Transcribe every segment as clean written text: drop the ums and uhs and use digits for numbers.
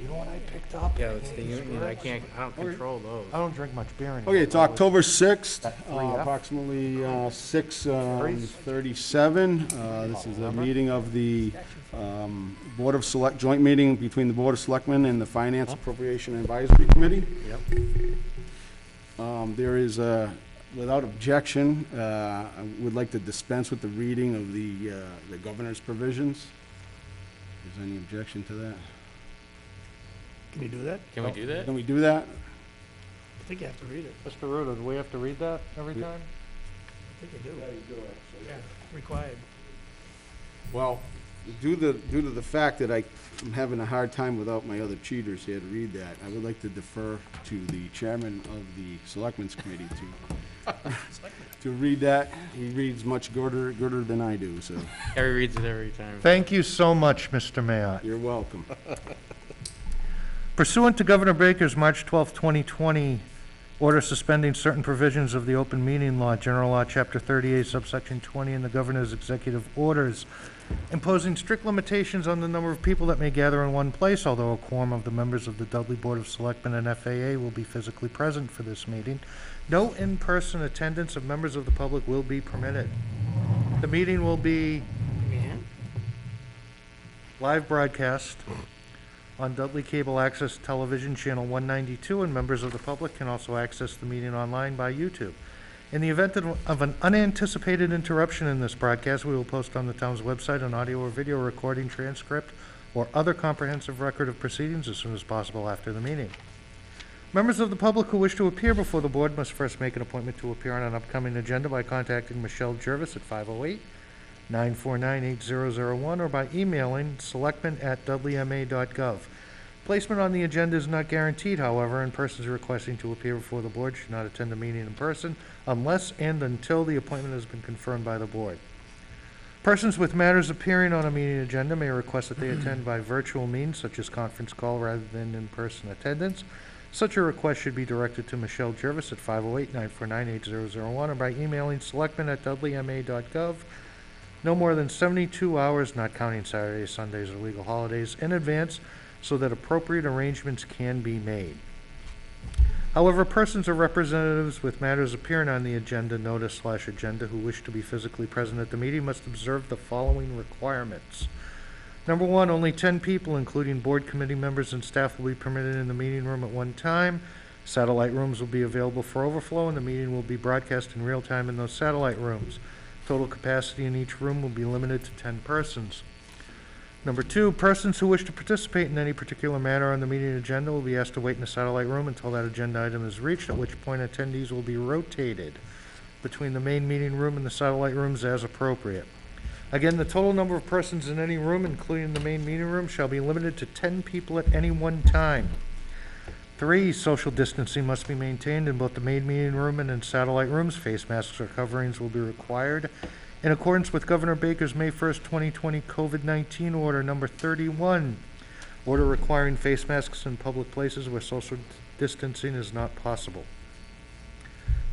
You know what I picked up? Yeah, it's the union. I don't control those. I don't drink much beer anymore. Okay, it's October 6th, That 3F? approximately 6:37. This is a meeting of the Board of joint meeting between the Board of Selectmen and the Finance Appropriation Advisory Committee. Yep. There is, without objection, I would like to dispense with the reading of the governor's provisions. Is there any objection to that? Can you do that? Can we do that? Can we do that? I think you have to read it. Mr. Ruda, do we have to read that every time? I think you do. Yeah, required. Well, due to the fact that I'm having a hard time without my other cheaters here to read that, I would like to defer to the chairman of the Selectmen's Committee to read that. He reads much gooder than I do, so Harry reads it every time. Thank you so much, Mr. Mayor. you're welcome. Pursuant to Governor Baker's March 12, 2020 order suspending certain provisions of the open meeting law, General Law, Chapter 38, subsection 20, and the governor's executive orders, imposing strict limitations on the number of people that may gather in one place, although a quorum of the members of the Dudley Board of Selectmen and FAA will be physically present for this meeting, no in-person attendance of members of the public will be permitted. The meeting will be live broadcast on Dudley Cable Access Television Channel 192, and members of the public can also access the meeting online by YouTube. In the event of an unanticipated interruption in this broadcast, we will post on the town's website an audio or video recording, transcript, or other comprehensive record of proceedings as soon as possible after the meeting. Members of the public who wish to appear before the board must first make an appointment to appear on an upcoming agenda by contacting Michelle Jervis at 508-949-8001 or by emailing selectmen@dudleyma.gov. Placement on the agenda is not guaranteed, however, and persons requesting to appear before the board should not attend the meeting in person unless and until the appointment has been confirmed by the board. Persons with matters appearing on a meeting agenda may request that they attend by virtual means, such as conference call, rather than in-person attendance. Such a request should be directed to Michelle Jervis at 508-949-8001 or by emailing selectmen@dudleyma.gov. No more than 72 hours, not counting Saturdays, Sundays, or legal holidays, in advance so that appropriate arrangements can be made. However, persons or representatives with matters appearing on the agenda, notice/agenda, who wish to be physically present at the meeting must observe the following requirements. Number one, only 10 people, including board committee members and staff, will be permitted in the meeting room at one time. Satellite rooms will be available for overflow, and the meeting will be broadcast in real time in those satellite rooms. Total capacity in each room will be limited to 10 persons. Number two, persons who wish to participate in any particular matter on the meeting agenda will be asked to wait in the satellite room until that agenda item is reached, at which point attendees will be rotated between the main meeting room and the satellite rooms as appropriate. Again, the total number of persons in any room, including the main meeting room, shall be limited to 10 people at any one time. 3, social distancing must be maintained in both the main meeting room and in satellite rooms. Face masks or coverings will be required. In accordance with Governor Baker's May 1st, 2020 COVID-19 Order Number 31, order requiring face masks in public places where social distancing is not possible.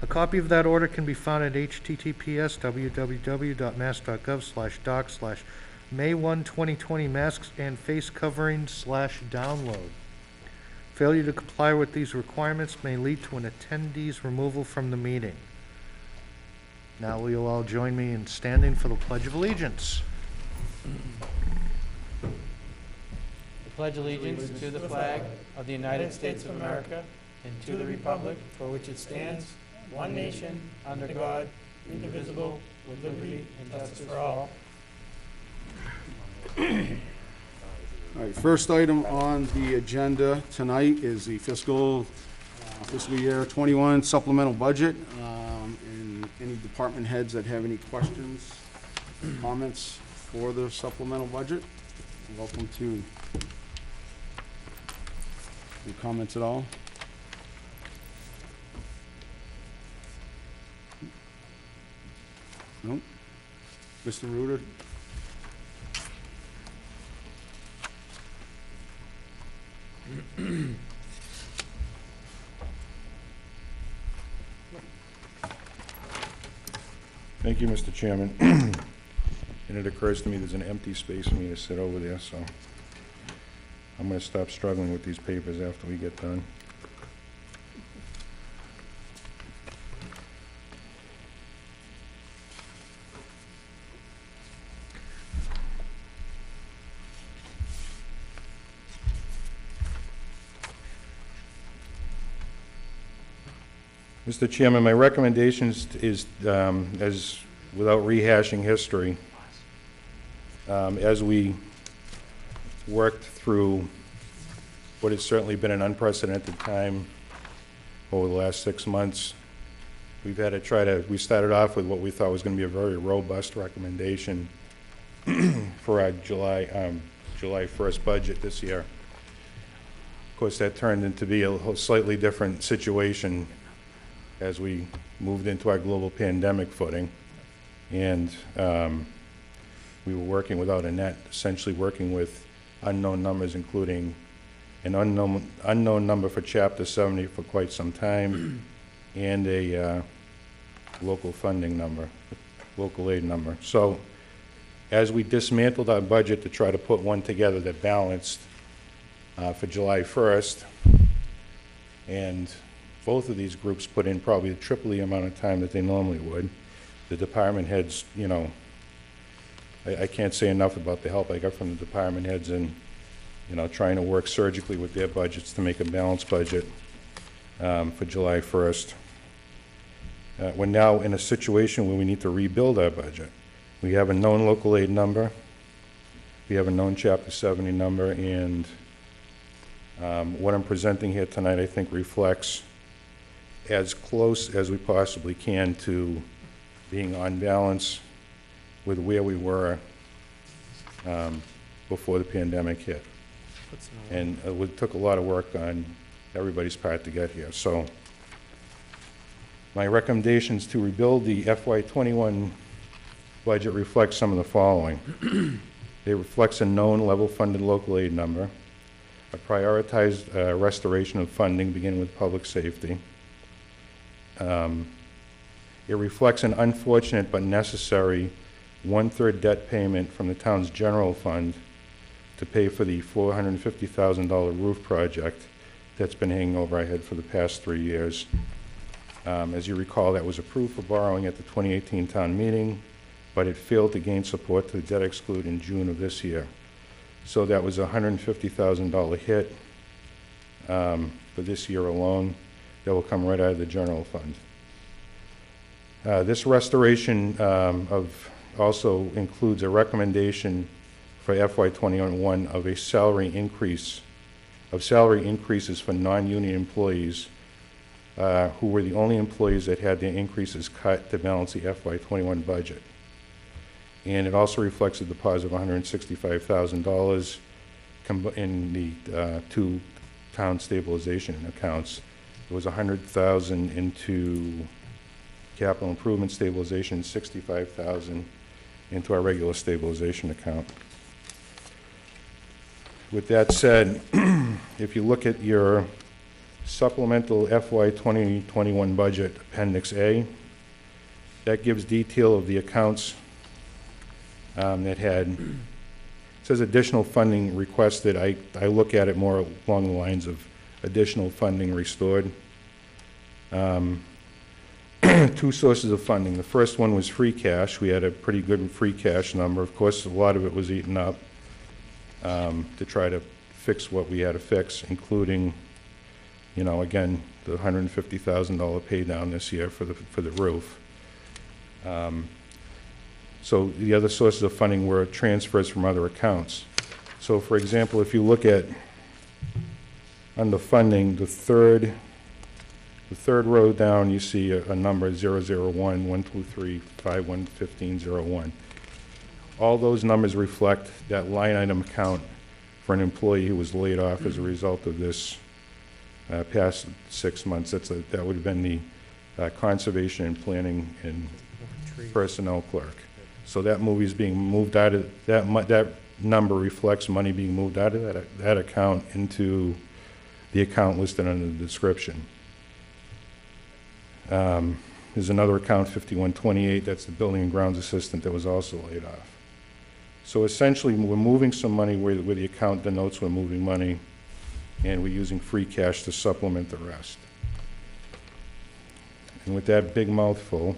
A copy of that order can be found at https://www.mass.gov/doc/May1-2020 masks and face coverings/download. Failure to comply with these requirements may lead to an attendee's removal from the meeting. Now will you all join me in standing for the Pledge of Allegiance? I pledge allegiance to the flag of the United States of America and to the republic for which it stands, one nation, under God, indivisible, with liberty and justice for all. All right, first item on the agenda tonight is the fiscal year 21 supplemental budget. And any department heads that have any questions, comments for the supplemental budget, welcome to. Any comments at all? No? Mr. Ruder? Thank you, Mr. Chairman. And it occurs to me there's an empty space for me to sit over there, so I'm gonna stop struggling with these papers after we get done. Mr. Chairman, my recommendations is, as, without rehashing history, as we worked through what has certainly been an unprecedented time over the last 6 months, we've had to we started off with what we thought was going to be a very robust recommendation for our July 1st budget this year. Of course, that turned into be a slightly different situation as we moved into our global pandemic footing, and we were working without a net, essentially working with unknown numbers, including an unknown number for Chapter 70 for quite some time, and a local funding number, local aid number. So as we dismantled our budget to try to put one together that balanced for July 1st, and both of these groups put in probably triple the amount of time that they normally would. The department heads, you know, I can't say enough about the help I got from the department heads in, you know, trying to work surgically with their budgets to make a balanced budget for July 1st. We're now in a situation where we need to rebuild our budget. We have a known local aid number, we have a known Chapter 70 number, and what I'm presenting here tonight I think reflects as close as we possibly can to being on balance with where we were before the pandemic hit. And it took a lot of work on everybody's part to get here. So my recommendations to rebuild the FY21 budget reflect some of the following. It reflects a known level-funded local aid number, a prioritized restoration of funding beginning with public safety. It reflects an unfortunate but necessary 1/3 debt payment from the town's general fund to pay for the $450,000 roof project that's been hanging over our head for the past 3 years. As you recall, that was approved for borrowing at the 2018 town meeting, but it failed to gain support to the debt exclude in June of this year. So that was a $150,000 hit for this year alone that will come right out of the general fund. This restoration also includes a recommendation for FY21 of a salary increases for non-union employees who were the only employees that had their increases cut to balance the FY21 budget. And it also reflects a deposit of $165,000 in the two town stabilization accounts. It was $100,000 into capital improvement stabilization, $65,000 into our regular stabilization account. With that said, if you look at your supplemental FY 2021 budget, Appendix A, that gives detail of the accounts that had, it says additional funding requested. I look at it more along the lines of additional funding restored. Two sources of funding. The first one was free cash. We had a pretty good free cash number. Of course, a lot of it was eaten up to try to fix what we had to fix, including, you know, again, the $150,000 pay down this year for the roof. So the other sources of funding were transfers from other accounts. So, for example, if you look at under funding, the third row down, you see a number 001-123-511501. All those numbers reflect that line item account for an employee who was laid off as a result of this past 6 months. That would have been the conservation and planning and personnel clerk. So that movie is being moved out of that number reflects money being moved out of that account into the account listed under the description. There's another account, 5128, that's the building and grounds assistant that was also laid off. So essentially, we're moving some money where the account denotes we're moving money, and we're using free cash to supplement the rest. And with that big mouthful,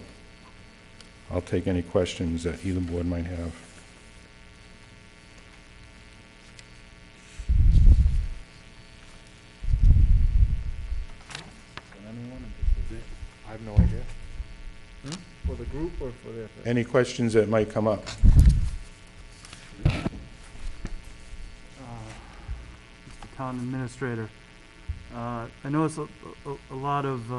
I'll take any questions that either board might have. I have no idea. For the group or for their? Any questions that might come up? Mr. Town Administrator, I notice a lot of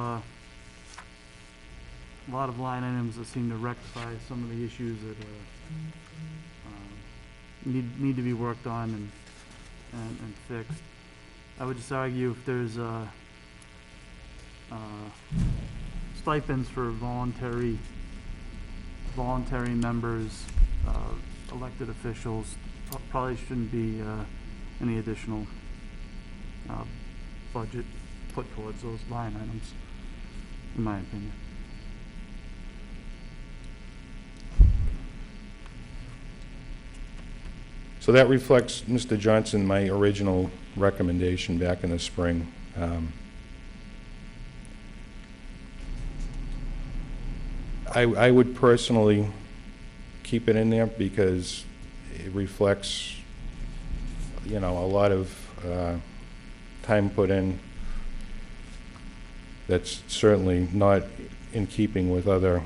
line items that seem to rectify some of the issues that need to be worked on and fixed. I would just argue if there's stipends for voluntary members, elected officials, probably shouldn't be any additional budget put towards those line items, in my opinion. So that reflects, Mr. Johnson, my original recommendation back in the spring. I would personally keep it in there because it reflects, you know, a lot of time put in that's certainly not in keeping with other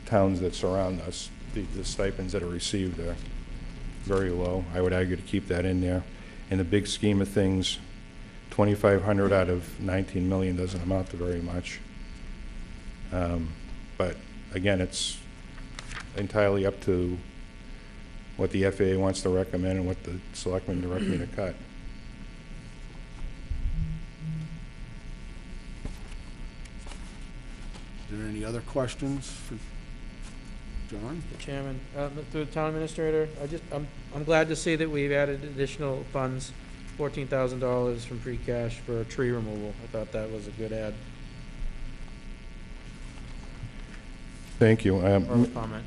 towns that surround us. The stipends that are received are very low. I would argue to keep that in there. In the big scheme of things, 2,500 out of 19 million doesn't amount to very much. But again, it's entirely up to what the FAA wants to recommend and what the selectmen direct me to cut. Are there any other questions for John? Mr. Chairman, through the town administrator, I'm glad to see that we've added additional funds, $14,000 from free cash for tree removal. I thought that was a good add. Thank you. Or comment.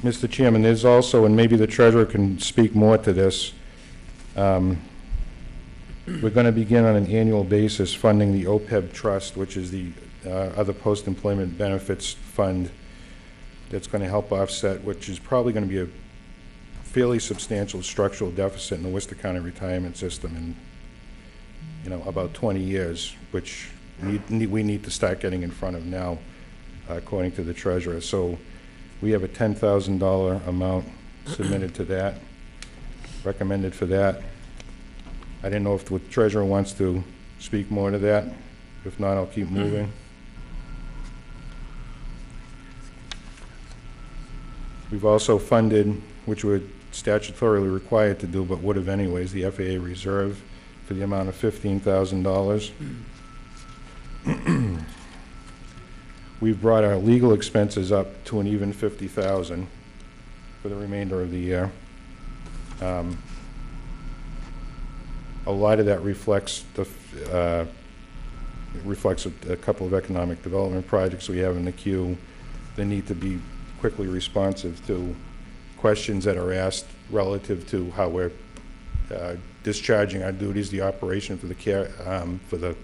Mr. Chairman, there's also, and maybe the treasurer can speak more to this, we're going to begin on an annual basis funding the Opeb trust, which is the other post-employment benefits fund that's going to help offset, which is probably going to be a fairly substantial structural deficit in the Worcester County retirement system in, you know, about 20 years, which we need to start getting in front of now, according to the treasurer. So we have a $10,000 amount submitted to that, recommended for that. I didn't know if the treasurer wants to speak more to that. If not, I'll keep moving. We've also funded, which we're statutorily required to do, but would have anyways, the FAA reserve for the amount of $15,000. We've brought our legal expenses up to an even $50,000 for the remainder of the year. A lot of that reflects a couple of economic development projects we have in the queue that need to be quickly responsive to questions that are asked relative to how we're discharging our duties, the operation for the care for the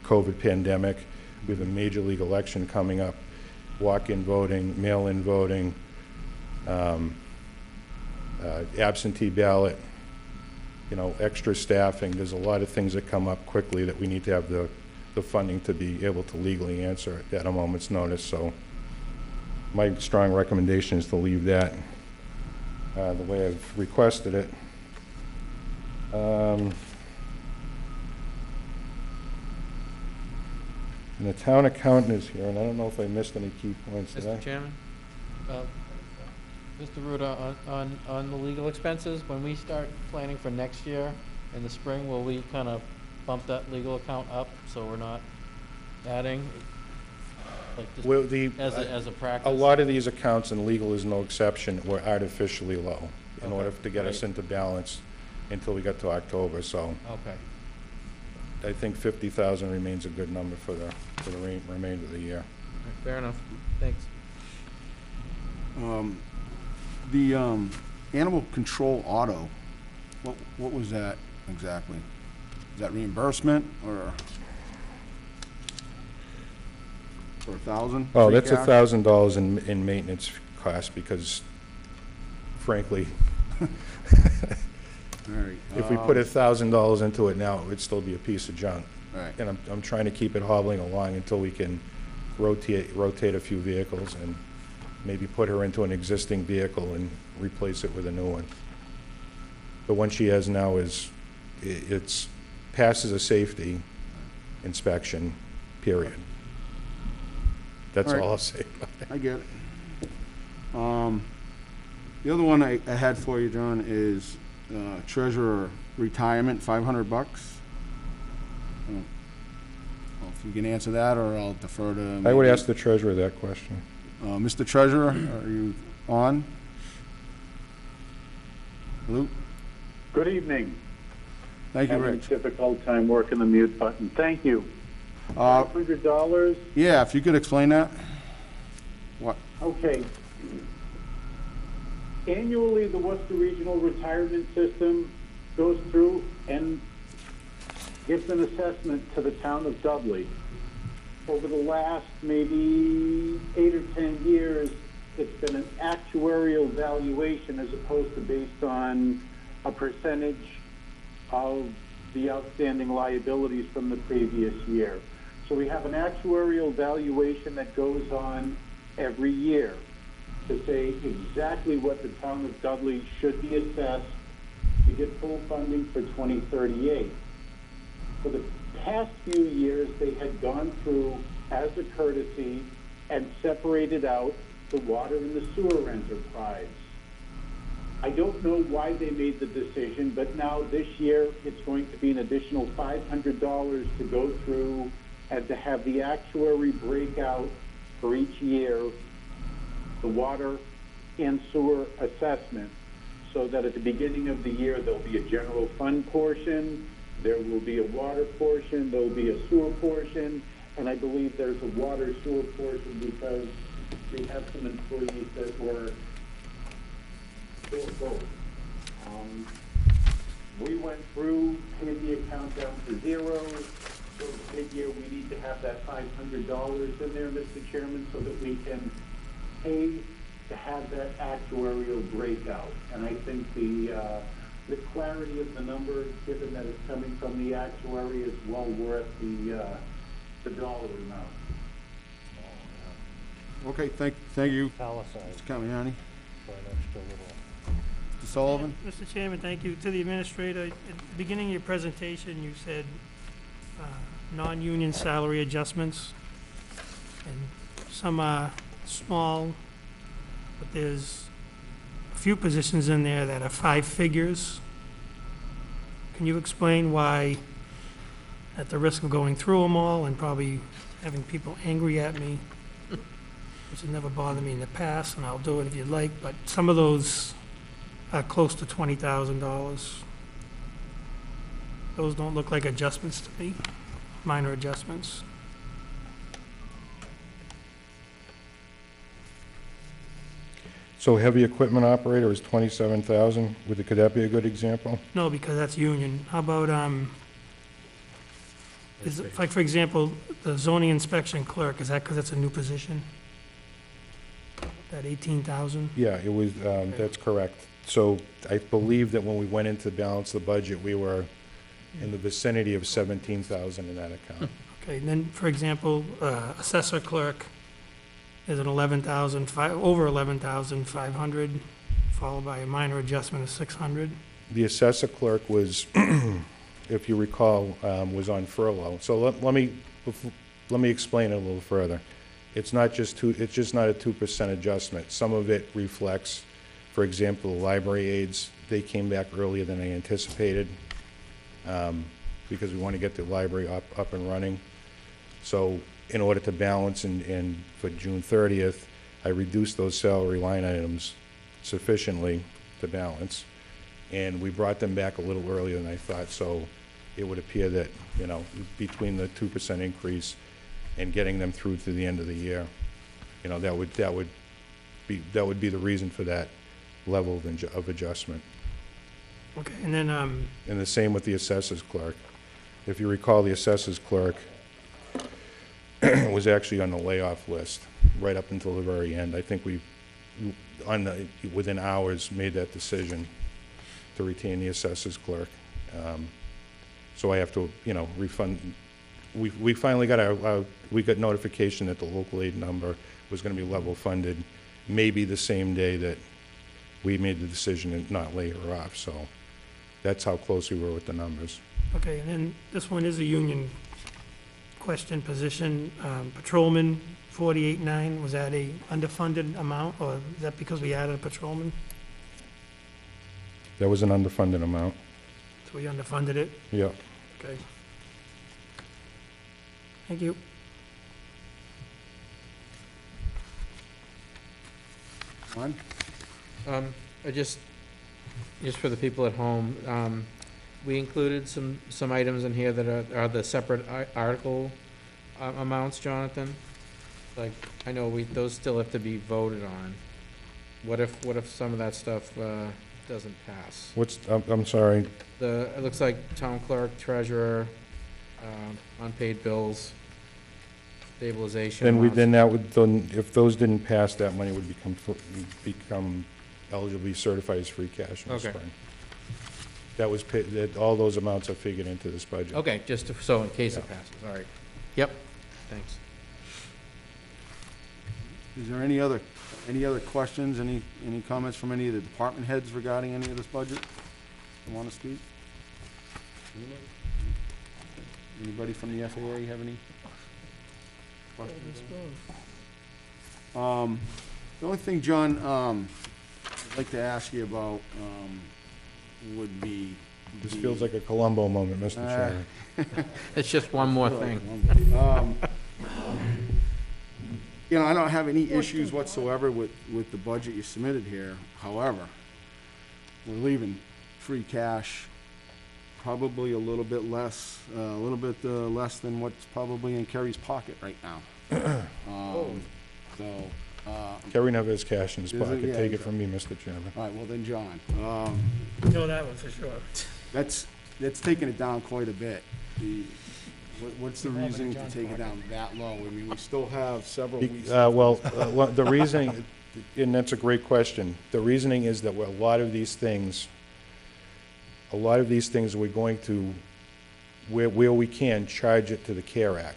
COVID pandemic. We have a major league election coming up, walk-in voting, mail-in voting, absentee ballot, you know, extra staffing. There's a lot of things that come up quickly that we need to have the funding to be able to legally answer at a moment's notice. So my strong recommendation is to leave that the way I've requested it. And the town accountant is here, and I don't know if I missed any key points today. Mr. Chairman, Mr. Ruda, on the legal expenses, when we start planning for next year in the spring, will we kind of bump that legal account up so we're not adding, like just Well, as a practice? a lot of these accounts, and legal is no exception, were artificially low in order to get us into balance until we got to October. So Okay. I think 50,000 remains a good number for the remainder of the year. Fair enough. Thanks. Animal Control Auto, what was that exactly? Is that reimbursement or for $1,000? Oh, free that's cash? $1,000 in maintenance cost, because frankly, All right. if we put $1,000 into it now, it would still be a piece of junk. All right. And I'm trying to keep it hobbling along until we can rotate a few vehicles and maybe put her into an existing vehicle and replace it with a new one. The one she has now it's passes a safety inspection, period. That's All right. all I'll say about it. I get it. The other one I had for you, John, is treasurer retirement, $500. Well, if you can answer that, or I'll defer to. I would maybe- ask the treasurer that question. Mr. Treasurer, are you on? Luke? Good evening. Thank you, Having a Rich. difficult time working the mute button. Thank you. $500, Yeah, if you could explain that. What? okay. Annually, the Worcester Regional Retirement System goes through and gives an assessment to the town of Dudley. Over the last maybe 8 or 10 years, it's been an actuarial valuation as opposed to based on a percentage of the outstanding liabilities from the previous year. So we have an actuarial valuation that goes on every year to say exactly what the town of Dudley should be assessed to get full funding for 2038. For the past few years, they had gone through as a courtesy and separated out the water and the sewer enterprise. I don't know why they made the decision, but now this year it's going to be an additional $500 to go through and to have the actuary break out for each year the water and sewer assessment, so that at the beginning of the year there'll be a general fund portion, there will be a water portion, there'll be a sewer portion, and I believe there's a water sewer portion because we have some employees that were both. We went through, paid the account down to zero, so mid-year we need to have that $500 in there, Mr. Chairman, so that we can pay to have that actuarial breakout. And I think the clarity of the number, given that it's coming from the actuary, is well worth the dollar amount. Okay, thank you, Italicized Mr. Camiani. for an extra little. Mr. Sullivan? Mr. Chairman, thank you. To the administrator, at the beginning of your presentation, you said non-union salary adjustments, and some are small, but there's a few positions in there that are 5 figures. Can you explain why, at the risk of going through them all and probably having people angry at me, which has never bothered me in the past, and I'll do it if you'd like, but some of those are close to $20,000. Those don't look like adjustments to me, minor adjustments. So heavy equipment operator is 27,000. Could that be a good example? No, because that's union. How about, like, for example, the zoning inspection clerk, is that because it's a new position? That 18,000? Yeah, it was, that's correct. So I believe that when we went into balance the budget, we were in the vicinity of 17,000 in that account. Okay, and then, for example, assessor clerk is an over 11,500, followed by a minor adjustment of 600. The assessor clerk was, if you recall, was on furlough. So let me explain it a little further. It's not just it's just not a 2% adjustment. Some of it reflects, for example, the library aides. They came back earlier than I anticipated because we want to get the library up and running. So in order to balance and for June 30th, I reduced those salary line items sufficiently to balance. And we brought them back a little earlier than I thought. So it would appear that, you know, between the 2% increase and getting them through to the end of the year, you know, that would be the reason for that level of adjustment. Okay, and then, And the same with the assessors clerk. If you recall, the assessors clerk was actually on the layoff list right up until the very end. I think we, within hours, made that decision to retain the assessors clerk. So I have to, refund. We finally got we got notification that the local aid number was going to be level funded, maybe the same day that we made the decision and not lay her off. So that's how close we were with the numbers. okay, and then this one is a union question position, patrolman, 48.9, was that a underfunded amount, or is that because we added a patrolman? That was an underfunded amount. So we underfunded it? Yeah. Okay. Thank you. Ron? I just for the people at home, we included some items in here that are the separate article amounts, Jonathan. Like, I know those still have to be voted on. What if some of that stuff doesn't pass? I'm sorry. It looks like town clerk, treasurer, unpaid bills, stabilization. Then if those didn't pass, that money would become eligible to be certified as free cash in the Okay. spring. That was all those amounts are figured into this budget. Okay, so in case it Yeah. passes, all right. Yep, thanks. Is there any other questions, any comments from any of the department heads regarding any of this budget? You want to speak? Anybody from the FAA have any questions? The only thing, John, I'd like to ask you about, would be. This feels like a Columbo moment, Mr. Chairman. It's just one more thing. I don't have any issues whatsoever with the budget you submitted here. However, we're leaving free cash probably a little bit less than what's probably in Kerry's pocket right now. Kerry never has cash in his Is it? pocket. Yeah, Take it from me, Mr. Chairman. All right, well then, John, No, that one for sure. that's taking it down quite a bit. What's the reasoning to take it down that low? I mean, we still have several weeks. The reasoning, and that's a great question. The reasoning is that a lot of these things we're going to, where we can, charge it to the CARE Act.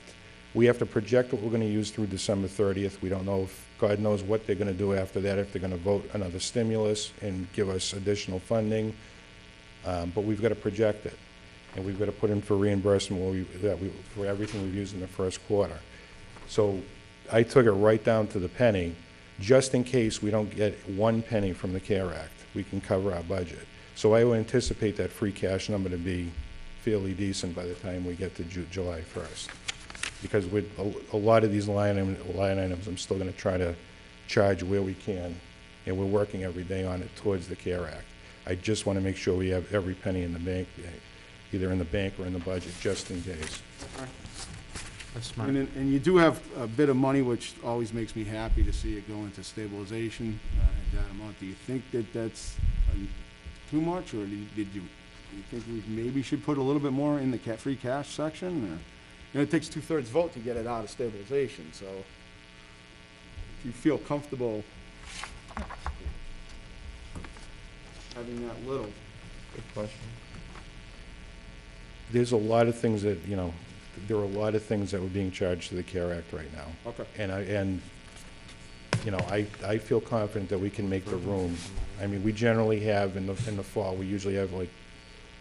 We have to project what we're going to use through December 30th. We don't know if, God knows what they're going to do after that, if they're going to vote another stimulus and give us additional funding. But we've got to project it. And we've got to put in for reimbursement for everything we've used in the first quarter. So I took it right down to the penny, just in case we don't get 1 penny from the CARE Act. We can cover our budget. So I would anticipate that free cash number to be fairly decent by the time we get to July 1st. Because with a lot of these line items, I'm still going to try to charge where we can, and we're working every day on it towards the CARE Act. I just want to make sure we have every penny in the bank, either in the bank or in the budget, just in case. That's smart. And you do have a bit of money, which always makes me happy to see it go into stabilization at that amount. Do you think that that's too much, or do you think we maybe should put a little bit more in the free cash section? Or, it takes 2/3 vote to get it out of stabilization, so if you feel comfortable having that little. Good question. There's a lot of things that, there are a lot of things that were being charged to the CARE Act right now. Okay. And I feel confident that we can make the room. I mean, we generally have in the fall, we usually have like,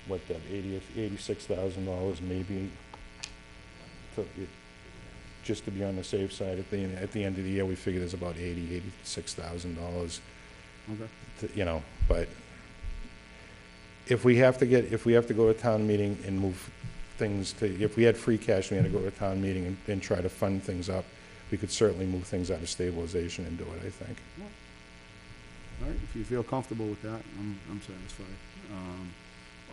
$86,000 maybe, just to be on the safe side. At the end of the year, we figure there's about $86,000. Okay. But if we have to go to town meeting and move things if we had free cash, we had to go to town meeting and try to fund things up, we could certainly move things out of stabilization and do it, I think. All right, if you feel comfortable with that, I'm satisfied.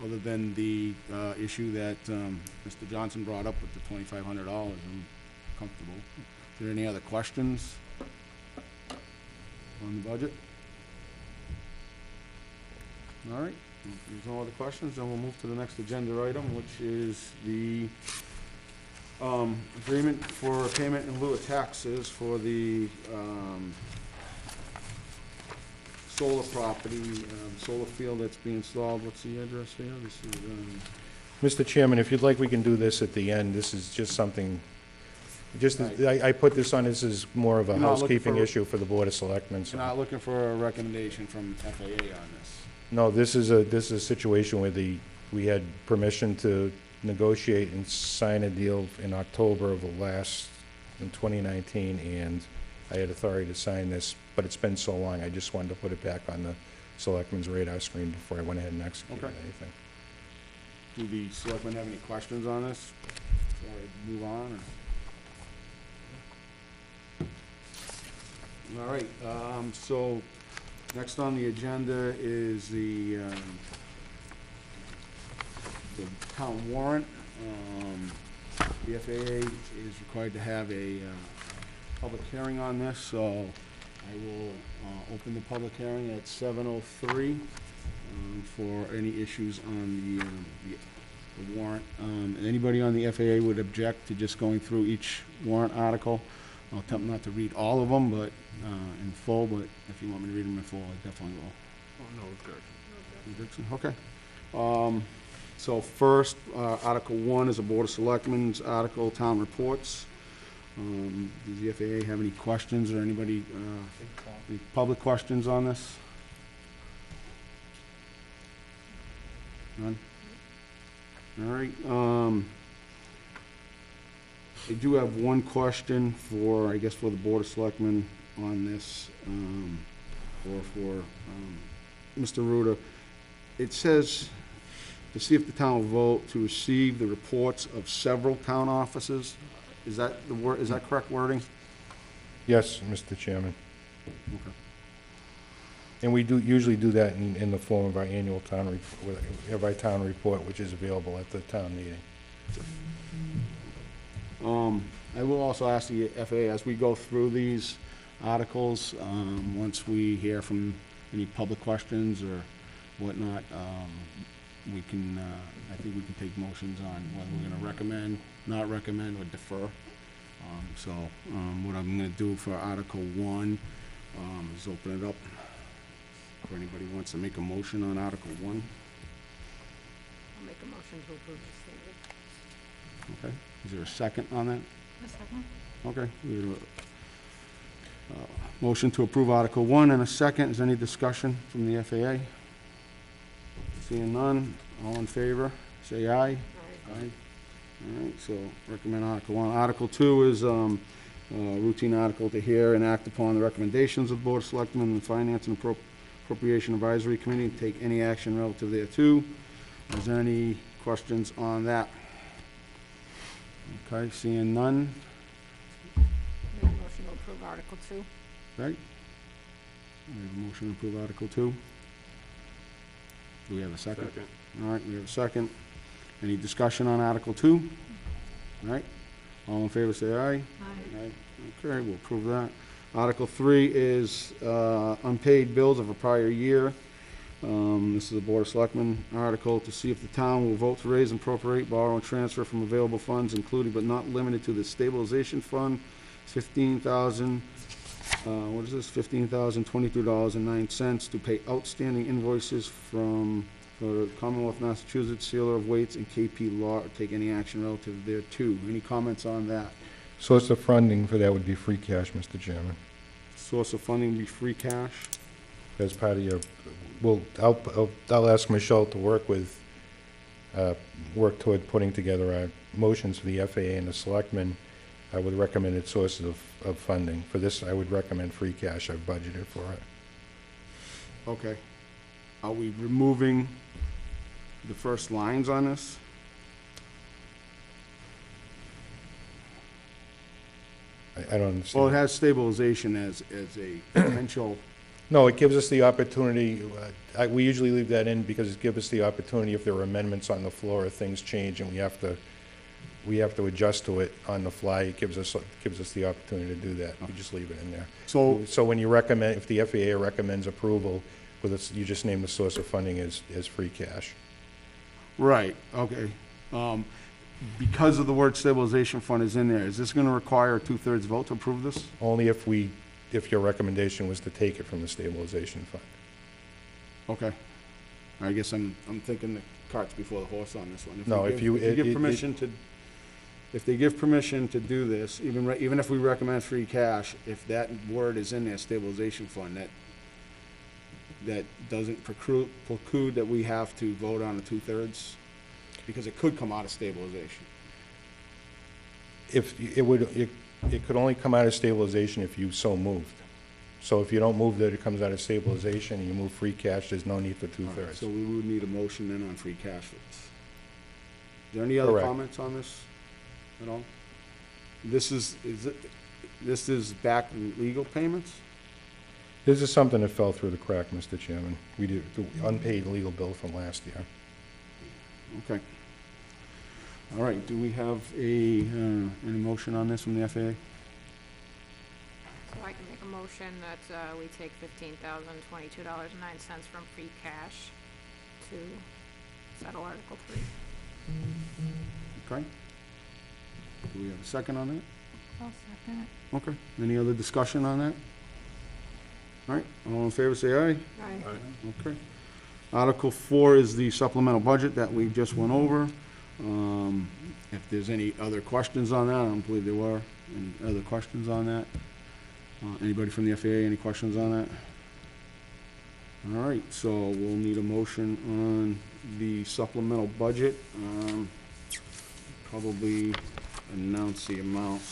Other than the issue that Mr. Johnson brought up with the $2,500, I'm comfortable. Is there any other questions on the budget? All right, if there's no other questions, then we'll move to the next agenda item, which is the agreement for payment in lieu of taxes for the solar property, solar field that's being installed. What's the address there? This is, Mr. Chairman, if you'd like, we can do this at the end. This is just something, I put this on, this is more of a You're not looking housekeeping for- issue for the Board of Selectmen. so- you're not looking for a recommendation from FAA on this? No, this is a situation where we had permission to negotiate and sign a deal in October of in 2019, and I had authority to sign this, but it's been so long, I just wanted to put it back on the selectmen's radar screen before I went ahead and executed Okay. anything. Do the selectmen have any questions on this before I move on? All right, so next on the agenda is the town warrant. The FAA is required to have a public hearing on this, so I will open the public hearing at 7:03 for any issues on the warrant. Anybody on the FAA would object to just going through each warrant article? I'll attempt not to read all of them, but in full, but if you want me to read them in full, I definitely will. Oh, no, it's good. Dixon, okay. So first, Article 1 is a Board of Selectmen's article, town reports. Does the FAA have any questions or anybody, any public questions on this? None? All right, I do have one question for, I guess, for the Board of Selectmen on this, or for Mr. Ruda. It says, to see if the town will vote to receive the reports of several town offices. Is that the word, is that correct wording? Yes, Mr. Chairman. Okay. And we usually do that in the form of our annual town report, which is available at the town meeting. I will also ask the FAA, as we go through these articles, once we hear from any public questions or whatnot, we can, I think we can take motions on whether we're gonna recommend, not recommend, or defer. So, what I'm gonna do for Article 1, is open it up for anybody who wants to make a motion on Article 1. I'll make a motion to approve the statement. Okay, is there a second on that? A second? Okay, we have a motion to approve Article 1 and a second. Is there any discussion from the FAA? Seeing none, all in favor, say aye. Aye. Aye. All right, so recommend Article 1. Article 2 is a routine article to hear and act upon the recommendations of the Board of Selectmen and the Finance and Appropriation Advisory Committee and take any action relative thereto. Is there any questions on that? Okay, seeing none. Make a motion to approve Article 2. Right. We have a motion to approve Article 2. Do we have a second? Second. All right, we have a second. Any discussion on Article 2? All right, all in favor say aye. Aye. Aye. Okay, we'll approve that. Article 3 is unpaid bills of a prior year. This is a Board of Selectmen article to see if the town will vote to raise and appropriate, borrow, and transfer from available funds, including but not limited to the stabilization fund, $15,000, what is this, $15,022.09 to pay outstanding invoices from the Commonwealth of Massachusetts, Sealer of Weights, and KP Law, or take any action relative thereto. Any comments on that? Source of funding for that would be free cash, Mr. Chairman. Source of funding be free cash? As part of your, well, I'll ask Michelle to work toward putting together our motions for the FAA and the selectmen with recommended sources of funding. For this, I would recommend free cash. I've budgeted for it. Okay. Are we removing the first lines on this? I don't understand. Well, it has stabilization as a potential, No, it gives us the opportunity, we usually leave that in because it gives us the opportunity if there are amendments on the floor or things change and we have to adjust to it on the fly. It gives us the opportunity to do that. We just leave it in there. so, So when you recommend, if the FAA recommends approval, with us, you just name the source of funding as free cash. Right, okay. Because of the word stabilization fund is in there, is this gonna require a 2/3 vote to approve this? Only if your recommendation was to take it from the stabilization fund. Okay. I guess I'm thinking the cart's before the horse on this one. No, if you- If they give it- permission to, if they give permission to do this, even if we recommend free cash, if that word is in there, stabilization fund, that doesn't preclude that we have to vote on the 2/3? Because it could come out of stabilization. It could only come out of stabilization if you so moved. So if you don't move that it comes out of stabilization and you move free cash, there's no need for All right, 2/3. so we would need a motion then on free cash for this. Is there any other Correct. comments on this at all? This is back legal payments? This is something that fell through the crack, Mr. Chairman. We did the unpaid legal bill from last year. Okay. All right, do we have any motion on this from the FAA? So I can make a motion that we take $15,022.09 from free cash to settle Article 3. Okay. Do we have a second on that? I'll second it. Okay. Any other discussion on that? All right, all in favor, say aye. Aye. Okay. Article 4 is the supplemental budget that we just went over. If there's any other questions on that, I don't believe there were. Any other questions on that? Anybody from the FAA, any questions on that? All right, so we'll need a motion on the supplemental budget. Probably announce the amount.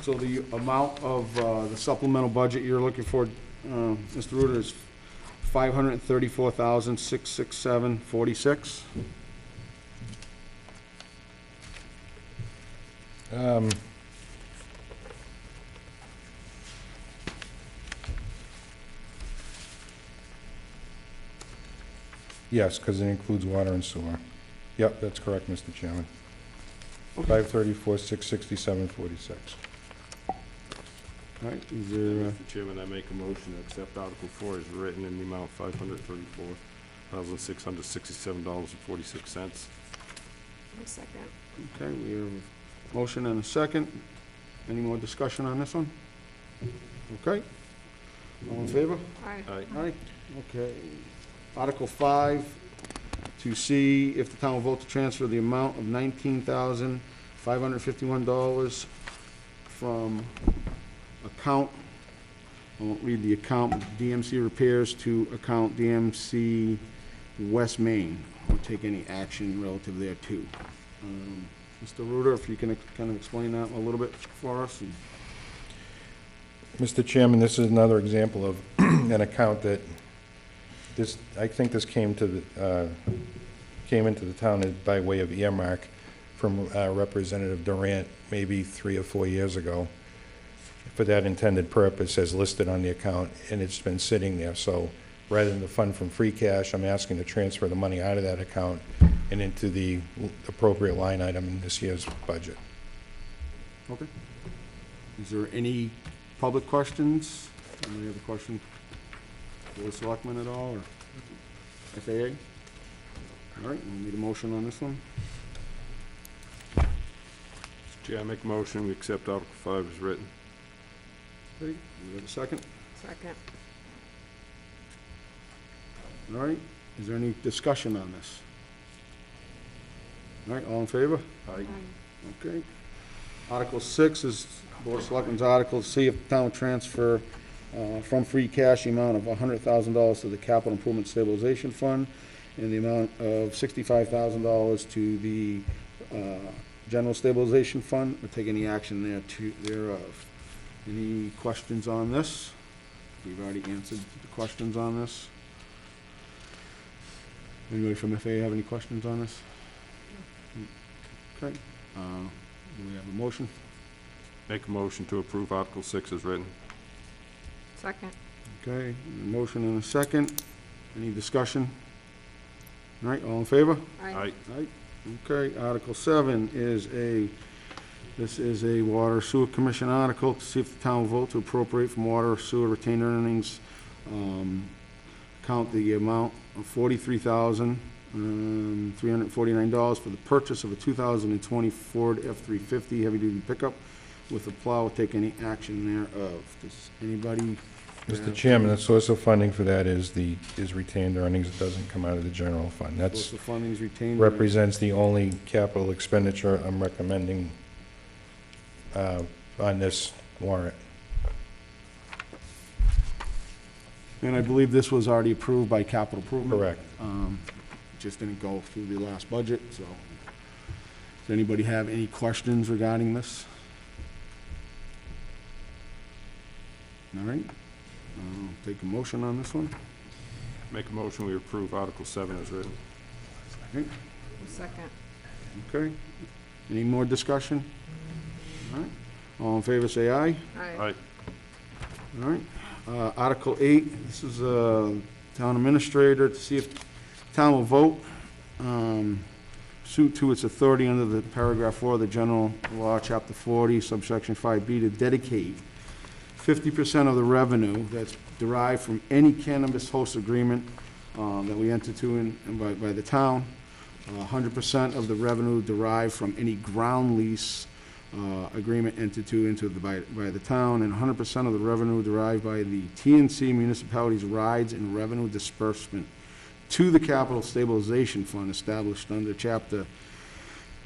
So the amount of the supplemental budget you're looking for, Mr. Ruder, is $534,667.46. Yes, because it includes water and sewer. Yep, that's correct, Mr. Chairman. Okay. 534,667.46. All right, is there, Mr. Chairman, I make a motion to accept Article 4 as written in the amount of $534,667.46. A second. okay, we have a motion and a second. Any more discussion on this one? Okay. All in favor? Aye. Aye. Aye. Okay. Article 5, to see if the town will vote to transfer the amount of $19,551 from account, I won't read the account, DMC repairs to account DMC West Main. We'll take any action relative there too. Mr. Ruder, if you can kind of explain that a little bit for us. Mr. Chairman, this is another example of an account that I think this came into the town by way of earmark from Representative Durant maybe 3 or 4 years ago for that intended purpose as listed on the account, and it's been sitting there. So rather than the fund from free cash, I'm asking to transfer the money out of that account and into the appropriate line item in this year's budget. Okay. Is there any public questions? Any other questions for the selectmen at all, or FAA? All right, we'll need a motion on this one. Mr. Chair, I make a motion, we accept Article 5 as written. Okay, we have a second? Second. All right, is there any discussion on this? All right, all in favor? Aye. Okay. Article 6 is Board of Selectmen's article to see if the town will transfer from free cash the amount of $100,000 to the Capital Improvement Stabilization Fund and the amount of $65,000 to the General Stabilization Fund, or take any action thereof. Any questions on this? We've already answered the questions on this. Anybody from FAA have any questions on this? Okay. Do we have a motion? Make a motion to approve Article 6 as written. Second. Okay, a motion and a second. Any discussion? All right, all in favor? Aye. Aye. Aye. Okay, Article 7 is a This is a Water Sewer Commission article to see if the town will vote to appropriate from water sewer retained earnings, count the amount of $43,349 for the purchase of a 2020 Ford F-350 heavy-duty pickup with a plow, take any action thereof. Does anybody? Mr. Chairman, the source of funding for that is retained earnings. It doesn't come out of the general fund. Source That's, of funding is retained. represents the only capital expenditure I'm recommending on this warrant. And I believe this was already approved by capital improvement. Correct. Just didn't go through the last budget, so. Does anybody have any questions regarding this? All right, take a motion on this one. Make a motion, we approve Article 7 as written. Second. Okay, any more discussion? All right, all in favor say aye. Aye. All right, Article 8, this is town administrator to see if town will vote, suit to its authority under the paragraph 4 of the general law, chapter 40, subsection 5B, to dedicate 50% of the revenue that's derived from any cannabis host agreement that we enter to by the town, 100% of the revenue derived from any ground lease agreement entered by the town, and 100% of the revenue derived by the TNC municipalities' rides and revenue disbursement to the capital stabilization fund established under chapter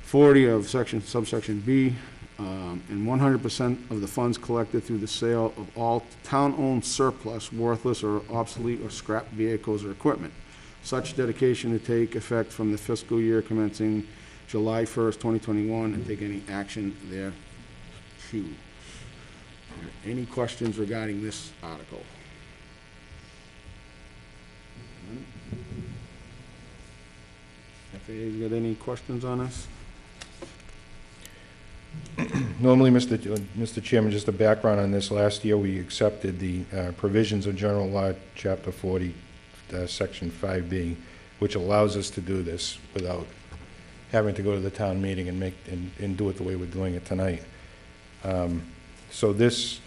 40 of subsection B, and 100% of the funds collected through the sale of all town-owned surplus, worthless or obsolete or scrap vehicles or equipment. Such dedication to take effect from the fiscal year commencing July 1st, 2021, and take any action thereto. Any questions regarding this article? FAA's got any questions on this? Normally, Mr. Chairman, just a background on this. Last year, we accepted the provisions of General Law, Chapter 40, Section 5B, which allows us to do this without having to go to the town meeting and do it the way we're doing it tonight. So this,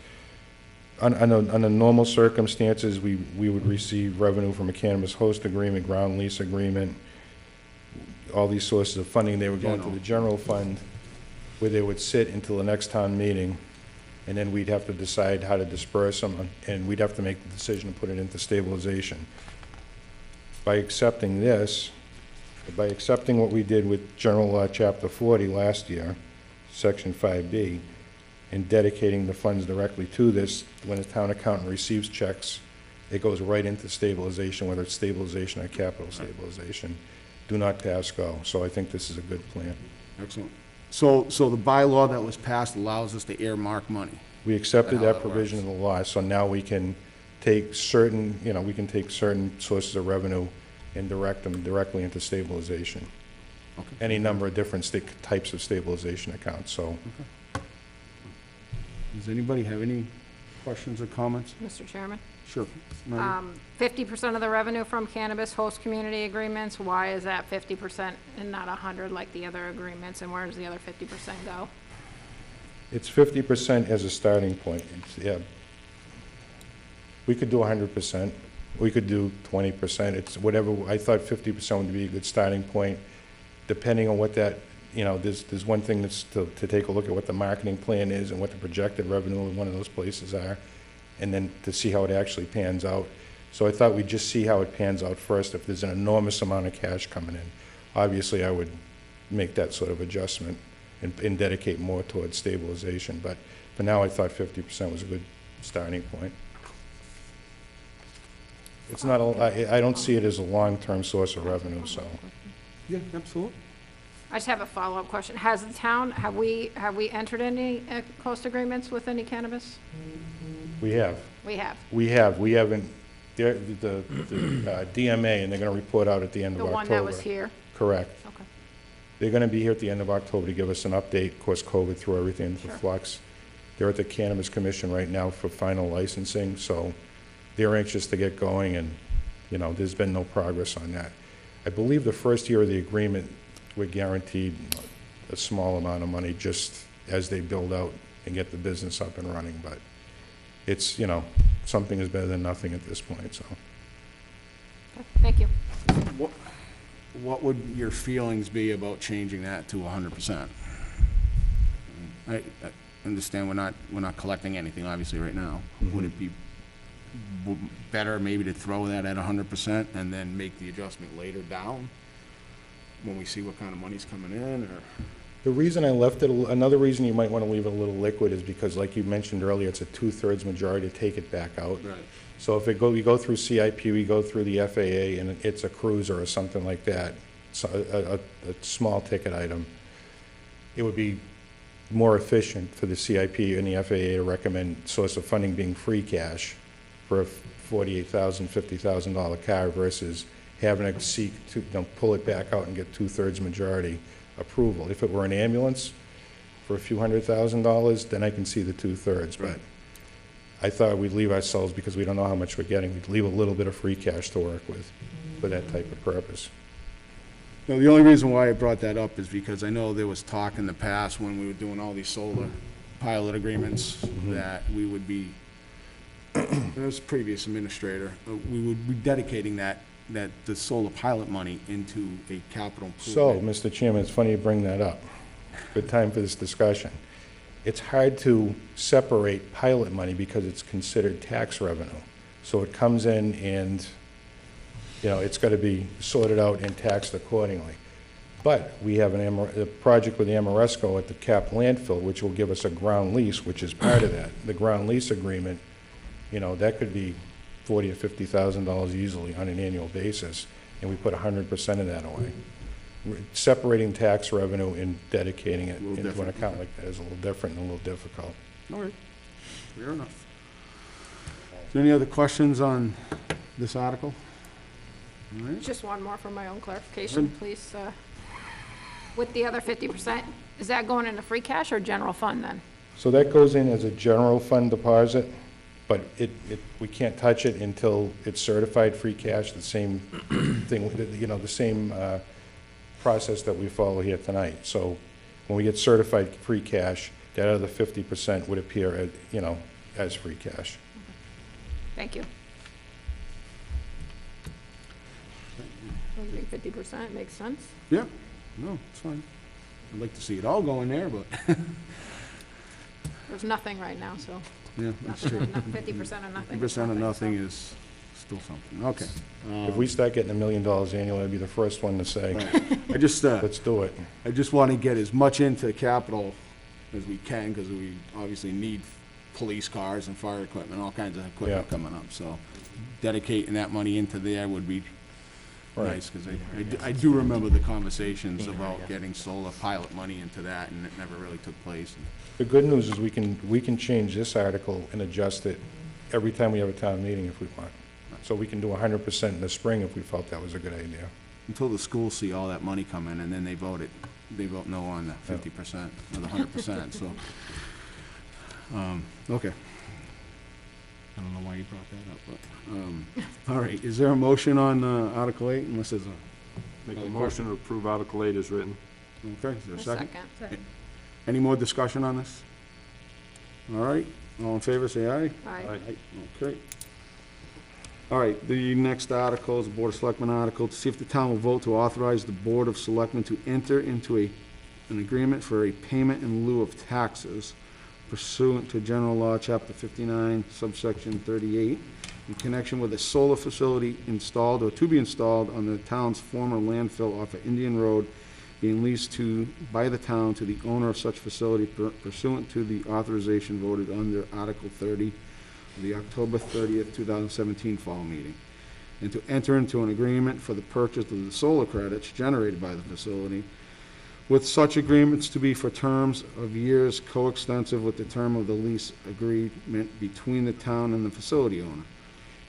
under normal circumstances, we would receive revenue from a cannabis host agreement, ground lease agreement, all these sources of funding. They would go into the general fund, where they would sit until the next town meeting, and then we'd have to decide how to disperse them, and we'd have to make the decision to put it into stabilization. By accepting this, by accepting what we did with General Law Chapter 40 last year, Section 5B, and dedicating the funds directly to this, when a town accountant receives checks, it goes right into stabilization, whether it's stabilization or capital stabilization. Do not pass go. So I think this is a good plan. Excellent. So the bylaw that was passed allows us to earmark money. We accepted How that that provision of the law, so now we can take certain, we can take certain sources of revenue and direct them directly into stabilization. Okay. Any number of different types of stabilization accounts, so. Okay. Does anybody have any questions or comments? Mr. Chairman? Sure. Mary? 50% of the revenue from cannabis host community agreements, why is that 50% and not 100 like the other agreements, and where does the other 50% go? It's 50% as a starting point. Yeah. We could do 100%. We could do 20%. It's whatever. I thought 50% would be a good starting point, depending on what that, there's one thing that's to take a look at what the marketing plan is and what the projected revenue in one of those places are, and then to see how it actually pans out. So I thought we'd just see how it pans out first. If there's an enormous amount of cash coming in, obviously I would make that sort of adjustment and dedicate more towards stabilization. But for now, I thought 50% was a good starting point. It's not, I don't see it as a long-term source of revenue, so. Yeah, absolutely. I just have a follow-up question. Has the town, have we entered any host agreements with any cannabis? We have. We have. We have. We haven't, the DMA, and they're going to report out at the end of The October. one that was here? Correct. Okay. They're going to be here at the end of October to give us an update. Of course, COVID threw everything into Sure. flux. They're at the Cannabis Commission right now for final licensing, so they're anxious to get going, and, there's been no progress on that. I believe the first year of the agreement, we're guaranteed a small amount of money just as they build out and get the business up and running, but it's, something is better than nothing at this point, so. Thank you. What would your feelings be about changing that to 100%? I understand we're not collecting anything, obviously, right now. Would it be better maybe to throw that at 100% and then make the adjustment later down when we see what kind of money's coming in, or? The reason I left it, another reason you might want to leave it a little liquid is because, like you mentioned earlier, it's a 2/3 majority to take it back out. Right. So if we go through CIP, we go through the FAA, and it's a cruiser or something like that, so a small ticket item, it would be more efficient for the CIP and the FAA to recommend source of funding being free cash for a $48,000, $50,000 car versus having to seek to pull it back out and get 2/3 majority approval. If it were an ambulance for a few $100,000, then I can see the 2/3, but I thought we'd leave ourselves, because we don't know how much we're getting, we'd leave a little bit of free cash to work with for that type of purpose. No, the only reason why I brought that up is because I know there was talk in the past when we were doing all these solar pilot agreements that we would be, there was a previous administrator, we would be dedicating the solar pilot money into a capital So, improvement. Mr. Chairman, it's funny you bring that up. Good time for this discussion. It's hard to separate pilot money because it's considered tax revenue. So it comes in and, it's got to be sorted out and taxed accordingly. But we have a project with the Amoresco at the Cap landfill, which will give us a ground lease, which is part of that. The ground lease agreement, that could be $40,000 or $50,000 easily on an annual basis, and we put 100% of that away. Separating tax revenue and dedicating it into an account like that is a little different and a little difficult. All right, fair enough. Is there any other questions on this article? All right. Just one more for my own clarification, please. With the other 50%, is that going into free cash or general fund then? So that goes in as a general fund deposit, but we can't touch it until it's certified free cash, the same thing, the same process that we follow here tonight. So when we get certified free cash, that other 50% would appear as, as free cash. Thank you. I think 50% makes sense. Yeah, no, it's fine. I'd like to see it all go in there, but, There's nothing right now, so yeah, that's true. 50% of nothing. 50% of nothing is still something, okay. If we start getting $1 million annually, I'd be the first one to say, I just, let's do it. I just want to get as much into capital as we can, because we obviously need police cars and fire equipment, all kinds of equipment Yeah. coming up, so dedicating that money into there would be Right. nice, because I do remember the conversations about getting solar pilot money into that, and it never really took place. The good news is we can change this article and adjust it every time we have a town meeting if we want. So we can do 100% in the spring if we felt that was a good idea. Until the schools see all that money come in, and then they vote no on the 50% or the 100%, so. Okay. I don't know why you brought that up, but, all right, is there a motion on Article 8, unless there's a, Make a motion to approve Article 8 as written. okay, is there a second? Second. Any more discussion on this? All right, all in favor, say aye. Aye. Okay. All right, the next article is a Board of Selectmen article, to see if the town will vote to authorize the Board of Selectmen to enter into an agreement for a payment in lieu of taxes pursuant to General Law, Chapter 59, subsection 38, in connection with a solar facility installed or to be installed on the town's former landfill off of Indian Road, being leased by the town to the owner of such facility pursuant to the authorization voted under Article 30 of the October 30th, 2017 fall meeting, and to enter into an agreement for the purchase of the solar credits generated by the facility, with such agreements to be for terms of years coextensive with the term of the lease agreement between the town and the facility owner,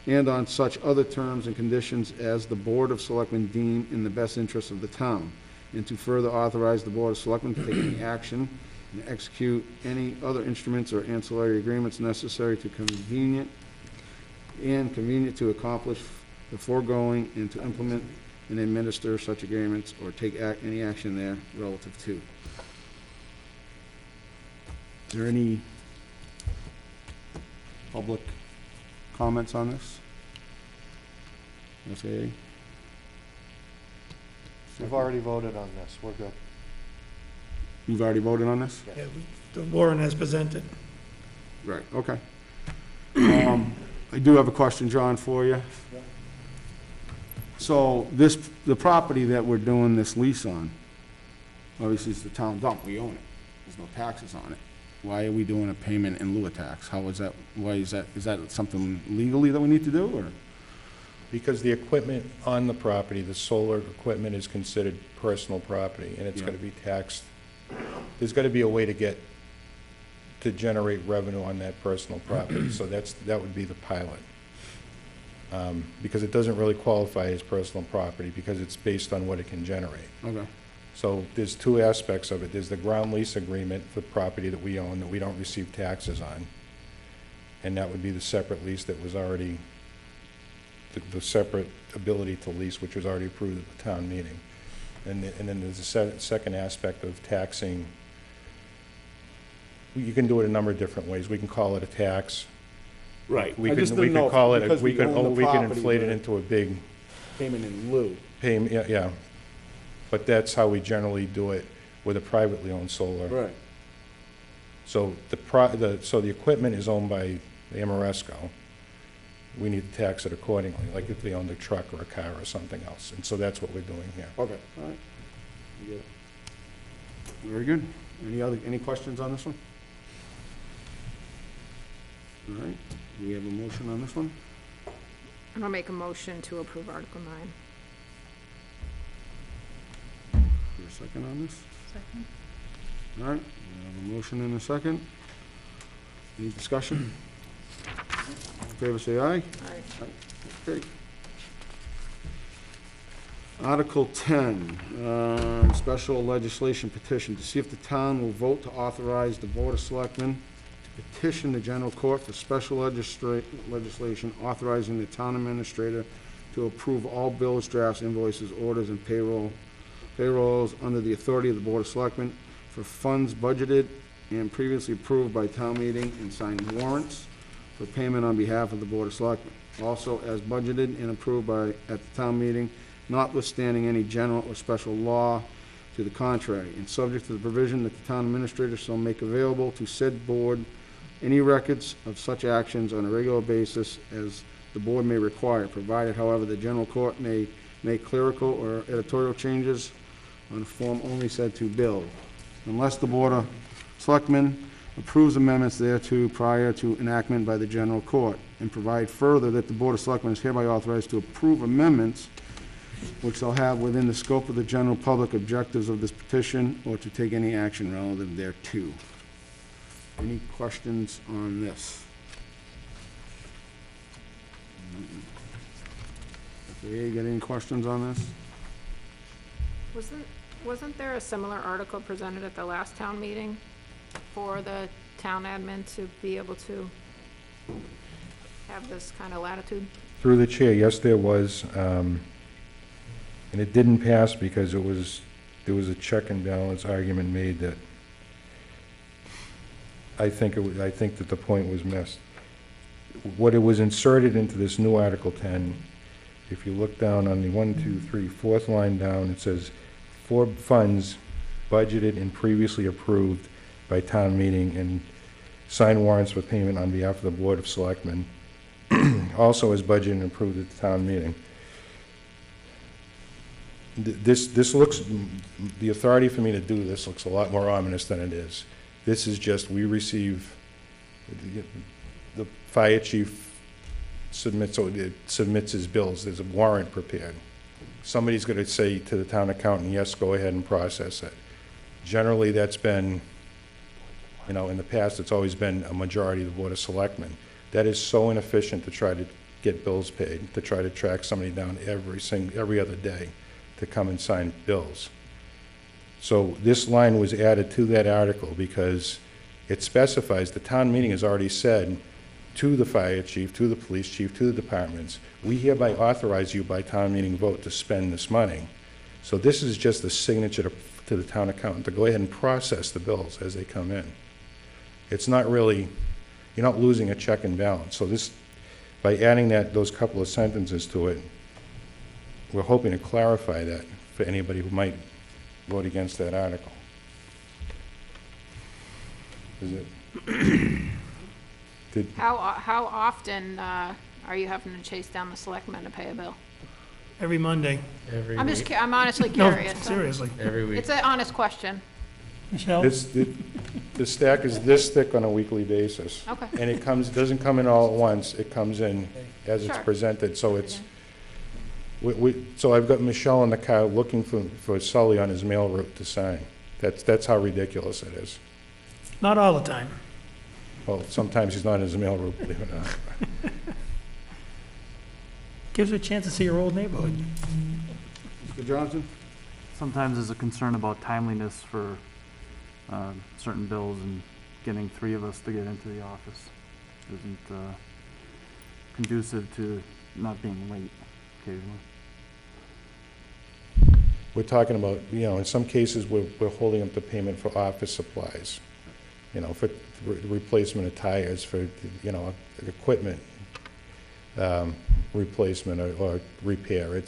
and on such other terms and conditions as the Board of Selectmen deem in the best interest of the town, and to further authorize the Board of Selectmen to take any action and execute any other instruments or ancillary agreements necessary to convenient to accomplish the foregoing, and to implement and administer such agreements or take any action there relative to. Is there any public comments on this? Okay. We've already voted on this, we're good. You've already voted on this? Yeah, the warrant as presented. Right, okay. I do have a question, John, for you. So the property that we're doing this lease on, obviously it's the town dump, we own it. There's no taxes on it. Why are we doing a payment in lieu of tax? How is that, why is that something legally that we need to do, or? Because the equipment on the property, the solar equipment, is considered personal property, and it's Yeah. gonna be taxed. There's gotta be a way to generate revenue on that personal property, so that would be the pilot. Because it doesn't really qualify as personal property, because it's based on what it can generate. Okay, So there's two aspects of it. There's the ground lease agreement for property that we own that we don't receive taxes on, and that would be the separate lease that was already, the separate ability to lease, which was already approved at the town meeting. And then there's a second aspect of taxing. You can do it a number of different ways. We can call it a tax. right. We I can just didn't know call it, because we can own the property, inflate it but into a big payment in lieu. payment, yeah. But that's how we generally do it with a privately owned solar. Right. So so the equipment is owned by Amoresco. We need to tax it accordingly, like if they owned a truck or a car or something else. And so that's what we're doing here. Okay, all right. You get it. Very good. Any questions on this one? All right, do we have a motion on this one? I'm gonna make a motion to approve Article 9. Is there a second on this? Second. All right, we have a motion and a second. Any discussion? All in favor, say aye. Aye. Okay. Article 10, special legislation petition, to see if the town will vote to authorize the Board of Selectmen to petition the general court for special legislation authorizing the town administrator to approve all bills, drafts, invoices, orders, and payrolls under the authority of the Board of Selectmen for funds budgeted and previously approved by town meeting, and sign warrants for payment on behalf of the Board of Selectmen. Also, as budgeted and approved at the town meeting, notwithstanding any general or special law to the contrary, and subject to the provision that the town administrator shall make available to said board any records of such actions on a regular basis as the board may require, provided, however, the general court may make clerical or editorial changes on a form only said to bill, unless the Board of Selectmen approves amendments thereto prior to enactment by the general court, and provide further that the Board of Selectmen is hereby authorized to approve amendments which shall have within the scope of the general public objectives of this petition, or to take any action relative thereto. Any questions on this? Okay, you got any questions on this? Wasn't there a similar article presented at the last town meeting for the town admin to be able to have this kind of latitude? Through the chair, yes, there was, and it didn't pass because there was a check and balance argument made that I think that the point was missed. What it was inserted into this new Article 10, if you look down on the fourth line down, it says, for funds budgeted and previously approved by town meeting, and sign warrants for payment on behalf of the Board of Selectmen, also as budgeted and approved at the town meeting. This looks, the authority for me to do this looks a lot more ominous than it is. This is just, we receive, the fire chief submits his bills, there's a warrant prepared. Somebody's gonna say to the town accountant, yes, go ahead and process it. Generally, that's been, in the past, it's always been a majority of the Board of Selectmen. That is so inefficient to try to get bills paid, to try to track somebody down every other day to come and sign bills. So this line was added to that article because it specifies, the town meeting has already said to the fire chief, to the police chief, to the departments, we hereby authorize you by town meeting vote to spend this money. So this is just a signature to the town accountant to go ahead and process the bills as they come in. It's not really, you're not losing a check and balance. So this, by adding those couple of sentences to it, we're hoping to clarify that for anybody who might vote against that article. Is it? How often are you having to chase down the selectmen to pay a bill? Every Monday. I'm honestly No, curious. seriously. Every week. It's an honest question. Michelle? The stack is this thick on a weekly basis. Okay. And it doesn't come in all at once, it comes in as it's Sure. presented, so it's, so I've got Michelle in the car looking for Sully on his mail route to sign. That's how ridiculous it is. Not all the time. Well, sometimes he's not in his mail route, believe it or not. Gives you a chance to see your old neighborhood. Mr. Johnson? Sometimes there's a concern about timeliness for certain bills, and getting 3 of us to get into the office isn't conducive to not being late occasionally. We're talking about, in some cases, we're holding up the payment for office supplies, for replacement of tires, for, equipment replacement or repair.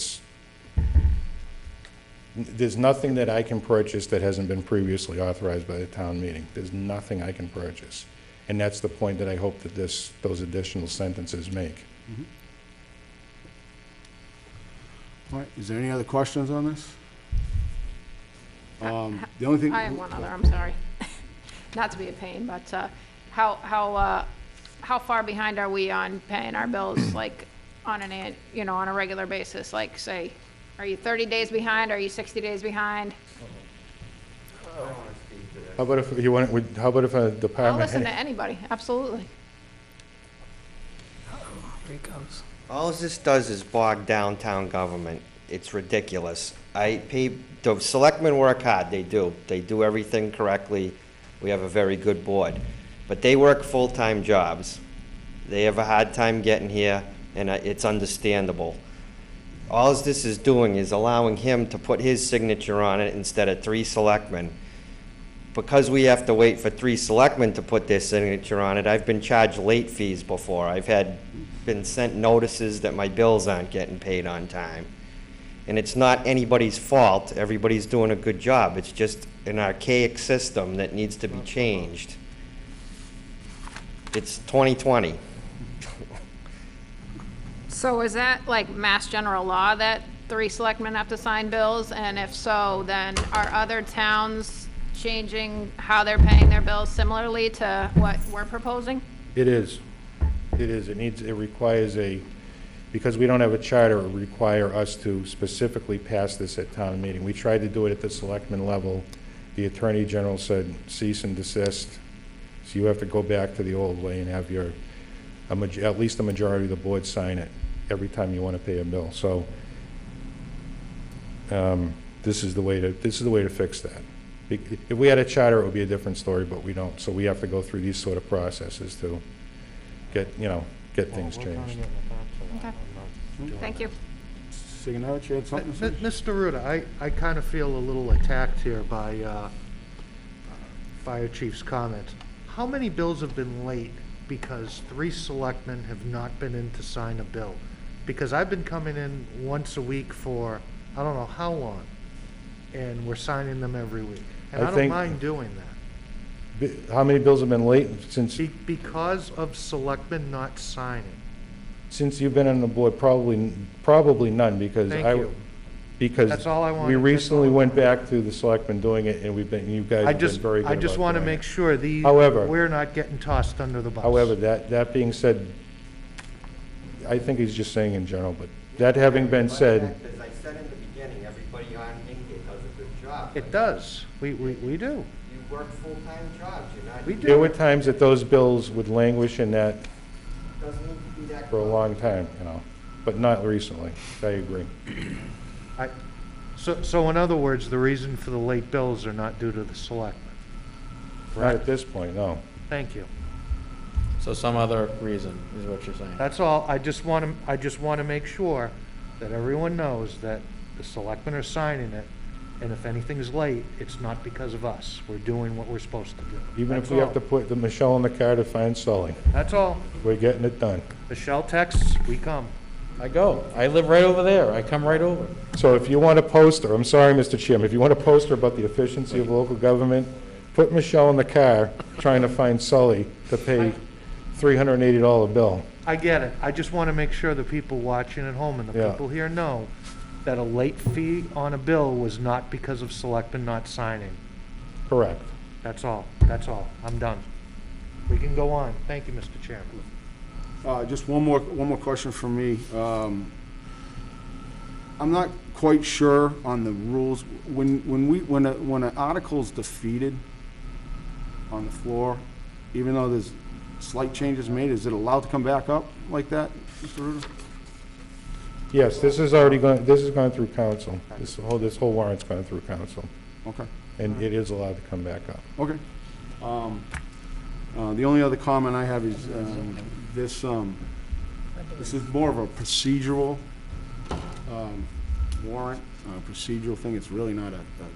There's nothing that I can purchase that hasn't been previously authorized by the town meeting. There's nothing I can purchase. And that's the point that I hope that those additional sentences make. Mm-hmm. All right, is there any other questions on this? The only thing... I have one other, I'm sorry. Not to be a pain, but how far behind are we on paying our bills, like, on on a regular basis? Like, say, are you 30 days behind? Are you 60 days behind? How about if you want, how about if a I'll department listen to head, anybody, absolutely. Here he comes. All this does is bog down town government. It's ridiculous. The selectmen work hard, they do. They do everything correctly. We have a very good board. But they work full-time jobs. They have a hard time getting here, and it's understandable. All this is doing is allowing him to put his signature on it instead of 3 selectmen. Because we have to wait for 3 selectmen to put their signature on it, I've been charged late fees before. I've been sent notices that my bills aren't getting paid on time. And it's not anybody's fault. Everybody's doing a good job. It's just an archaic system that needs to be changed. It's 2020. So is that like mass general law that 3 selectmen have to sign bills? And if so, then are other towns changing how they're paying their bills similarly to what we're proposing? it is. It requires because we don't have a charter, it require us to specifically pass this at town meeting. We tried to do it at the selectman level. The Attorney General said cease and desist. So you have to go back to the old way and have at least a majority of the board sign it every time you want to pay a bill. So this is the way to fix that. If we had a charter, it would be a different story, but we don't. So we have to go through these sort of processes to get things changed. Okay. Thank you. Signatch, you had something to say? Mr. Ruda, I kind of feel a little attacked here by Fire Chief's comments. How many bills have been late because 3 selectmen have not been in to sign a bill? Because I've been coming in once a week for I don't know how long, and we're signing them every week. And I don't mind doing that. How many bills have been late since? Because of selectmen not signing. Since you've been on the board, probably none, because Thank you. Because That's all I wanted. we recently went back to the selectmen doing it, and you guys have been very good I just about want to doing make it. sure However- we're not getting tossed under the bus. However, that being said, I think he's just saying in general, but that having been said, As I said in the beginning, everybody on in here does a good job. It does. We do. You work full-time jobs. You're not. We do. there were times that those bills would languish in that Doesn't need to be that. for a long time, but not recently. I agree. So in other words, the reason for the late bills are not due to the selectmen. Not at this point, no. Thank you. So some other reason is what you're saying. That's all. I just want to make sure that everyone knows that the selectmen are signing it, And if anything's late, it's not because of us. We're doing what we're supposed to do. Even if That's we have all. to put the Michelle in the car to find Sully, That's all. we're getting it done. Michelle texts, we come. I go. I live right over there. I come right over. So if you want a poster, I'm sorry, Mr. Chairman, if you want a poster about the efficiency of local government, put Michelle in the car trying to find Sully to pay $380 bill. I get it. I just want to make sure the people watching at home and the Yeah. people here know that a late fee on a bill was not because of selectmen not signing. Correct. That's all. That's all. I'm done. We can go on. Thank you, Mr. Chairman. Just one more question from me. I'm not quite sure on the rules. When an article's defeated on the floor, even though there's slight changes made, is it allowed to come back up like that, Mr. Ruda? Yes, this is already going, this is going through council. This whole warrant's going through council, Okay, and it is allowed to come back up. okay. The only other comment I have is, this is more of a procedural, warrant, procedural thing. It's really not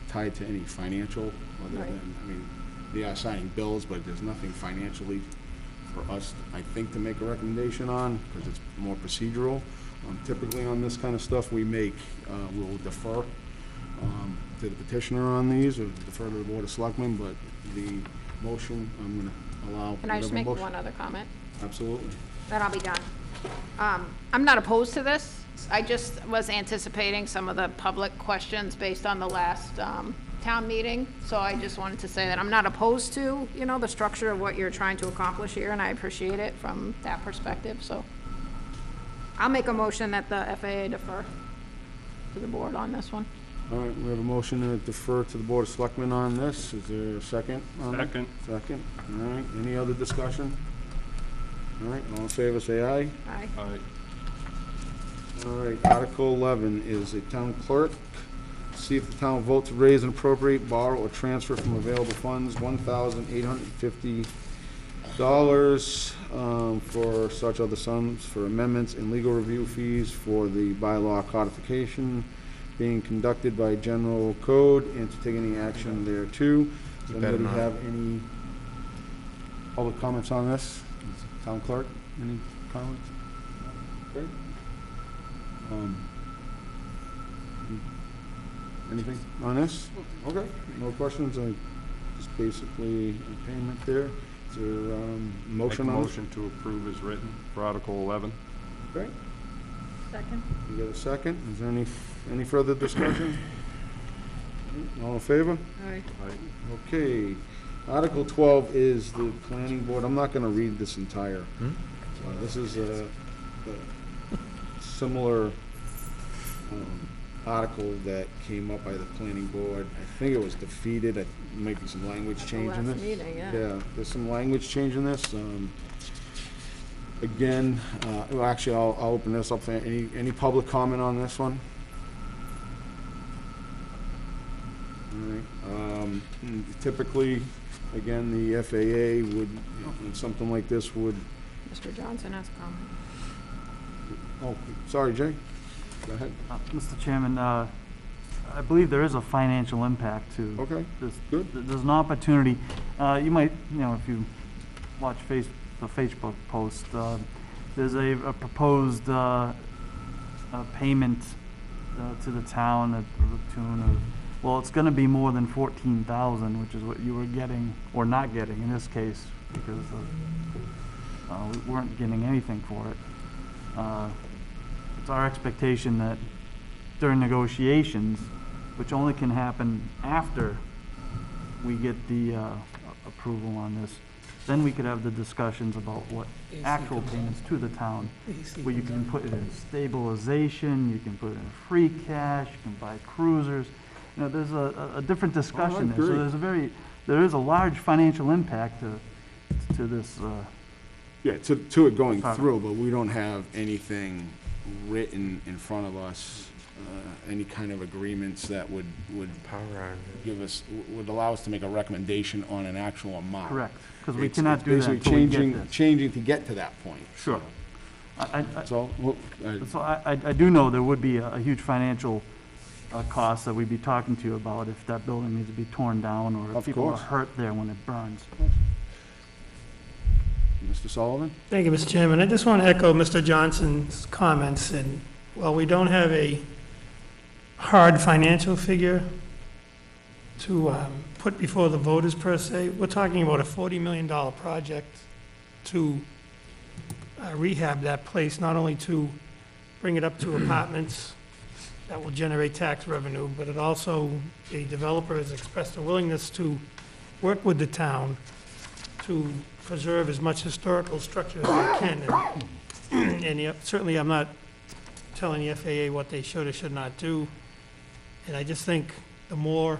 tied to any financial, other than, I mean, they are signing bills, but there's nothing financially for us, I think, to make a recommendation on, because it's more procedural. Typically on this kind of stuff, we'll defer to the petitioner on these, or defer to the Board of Selectmen, but the motion, I'm going to allow. Can I just make whatever one motion- other comment? Absolutely. Then I'll be done. I'm not opposed to this. I just was anticipating some of the public questions based on the last town meeting. So I just wanted to say that I'm not opposed to, the structure of what you're trying to accomplish here, and I appreciate it from that perspective. So I'll make a motion that the FAA defer to the board on this one. All right, we have a motion to defer to the Board of Selectmen on this. Is there a second on that? Second. Second. All right, any other discussion? All right, all in favor, say aye. Aye. Aye. All right, Article 11 is a town clerk. See if the town will vote to raise and appropriate, borrow, or transfer from available funds $1,850 for such other sums for amendments and legal review fees for the bylaw codification being conducted by general code and to take any action thereto. Does anybody have any public comments on this? Town clerk, any comments? Okay. Anything on this? Okay, no questions, just basically a payment there. Is there motion on it? Motion to approve is written for Article 11. Okay, Second. you got a second? Is there any further discussion? All in favor? Aye. Okay, Article 12 is the planning board. I'm not gonna read this entire. This is a similar article that came up by the planning board. I think it was defeated. There might be some language change in this. Last meeting, yeah. Yeah, there's some language change in this. Again, well, actually, I'll open this up for any public comment on this one? All right. Typically, again, the FAA would, in something like this, would, Mr. Johnson has a comment. oh, sorry, Jay. Go ahead. Mr. Chairman, I believe there is a financial impact to Okay, this. good. There's an opportunity, you might, if you watch the Facebook post, there's a proposed payment to the town at the tune of, well, it's gonna be more than 14,000, which is what you were getting, or not getting in this case, because we weren't getting anything for it. It's our expectation that during negotiations, which only can happen after we get the approval on this, then we could have the discussions about what actual payments to the town, where you can put it in stabilization, you can put it in free cash, you can buy cruisers. There's a different discussion there. So agree. there is a large financial impact to this. Yeah, to it going Sorry. through, but we don't have anything written in front of us, any kind of agreements that would give us, would allow us to make a recommendation on an actual amount. Correct, because we It's cannot do that basically until we get this. changing to get to that point. Sure. So, well, So I do know there would be a huge financial a cost that we'd be talking to you about if that building needs to be torn down or Of if people are course. hurt there when it burns. Mr. Sullivan? Thank you, Mr. Chairman. I just want to echo Mr. Johnson's comments, and while we don't have a hard financial figure to put before the voters per se, we're talking about a $40 million project to rehab that place, not only to bring it up to apartments that will generate tax revenue, but it also, the developer has expressed a willingness to work with the town to preserve as much historical structure as they can. And certainly, I'm not telling the FAA what they should or should not do. And I just think the more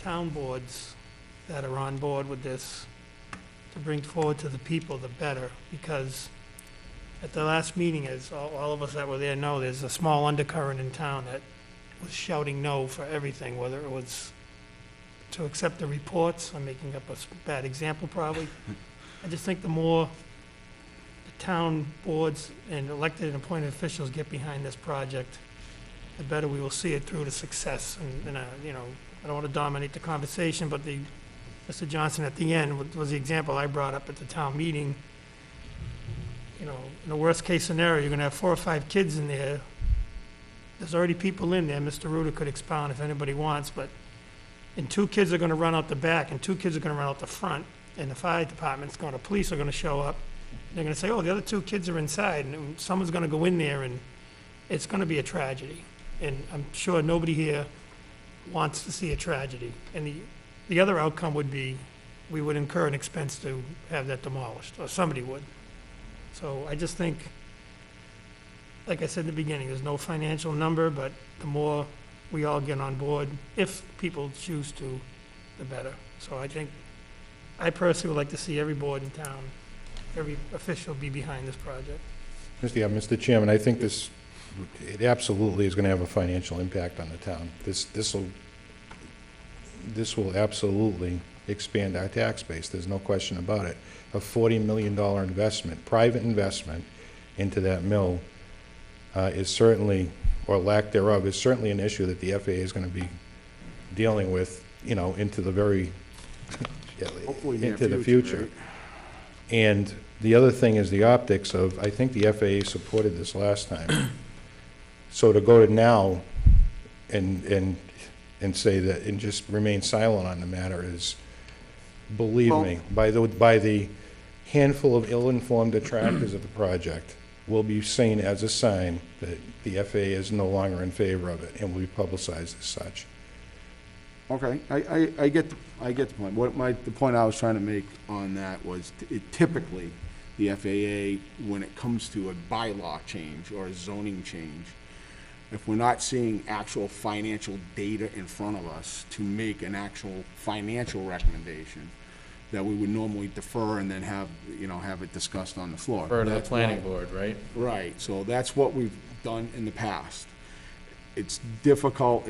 town boards that are on board with this to bring forward to the people, the better. Because at the last meeting, as all of us that were there know, there's a small undercurrent in town that was shouting no for everything, whether it was to accept the reports. I'm making up a bad example probably. I just think the more the town boards and elected and appointed officials get behind this project, the better we will see it through to success. And you know, I don't want to dominate the conversation, but Mr. Johnson at the end was the example I brought up at the town meeting. You know, in the worst case scenario, you're going to have 4 or 5 kids in there. There's already people in there. Mr. Ruda could expound if anybody wants, but and 2 kids are going to run out the back, and 2 kids are going to run out the front, and the fire department's going to, police are going to show up. They're going to say, oh, the other 2 kids are inside, and someone's going to go in there, and it's going to be a tragedy. And I'm sure nobody here wants to see a tragedy. And the other outcome would be we would incur an expense to have that demolished, or somebody would. So I just think, like I said in the beginning, there's no financial number, but the more we all get on board, if people choose to, the better. So I think, I personally would like to see every board in town, every official be behind this project. Mr. Chairman, I think it absolutely is going to have a financial impact on the town. This will absolutely expand our tax base. There's no question about it. A $40 million investment, private investment into that mill is certainly, or lack thereof, is certainly an issue that the FAA is going to be dealing with, you know, into the very, Hopefully near into the future. right? And the other thing is the optics of, I think the FAA supported this last time. So to go to now and say that, and just remain silent on the matter is, believe me, by the handful of ill-informed detractors of the project, will be seen as a sign that the FAA is no longer in favor of it and will be publicized as such. Okay, I get the point. The point I was trying to make on that was typically the FAA, when it comes to a bylaw change or a zoning change, if we're not seeing actual financial data in front of us to make an actual financial recommendation, that we would normally defer and then have it discussed on the floor. For the That's planning why- board, right? Right, so that's what we've done in the past. It's difficult,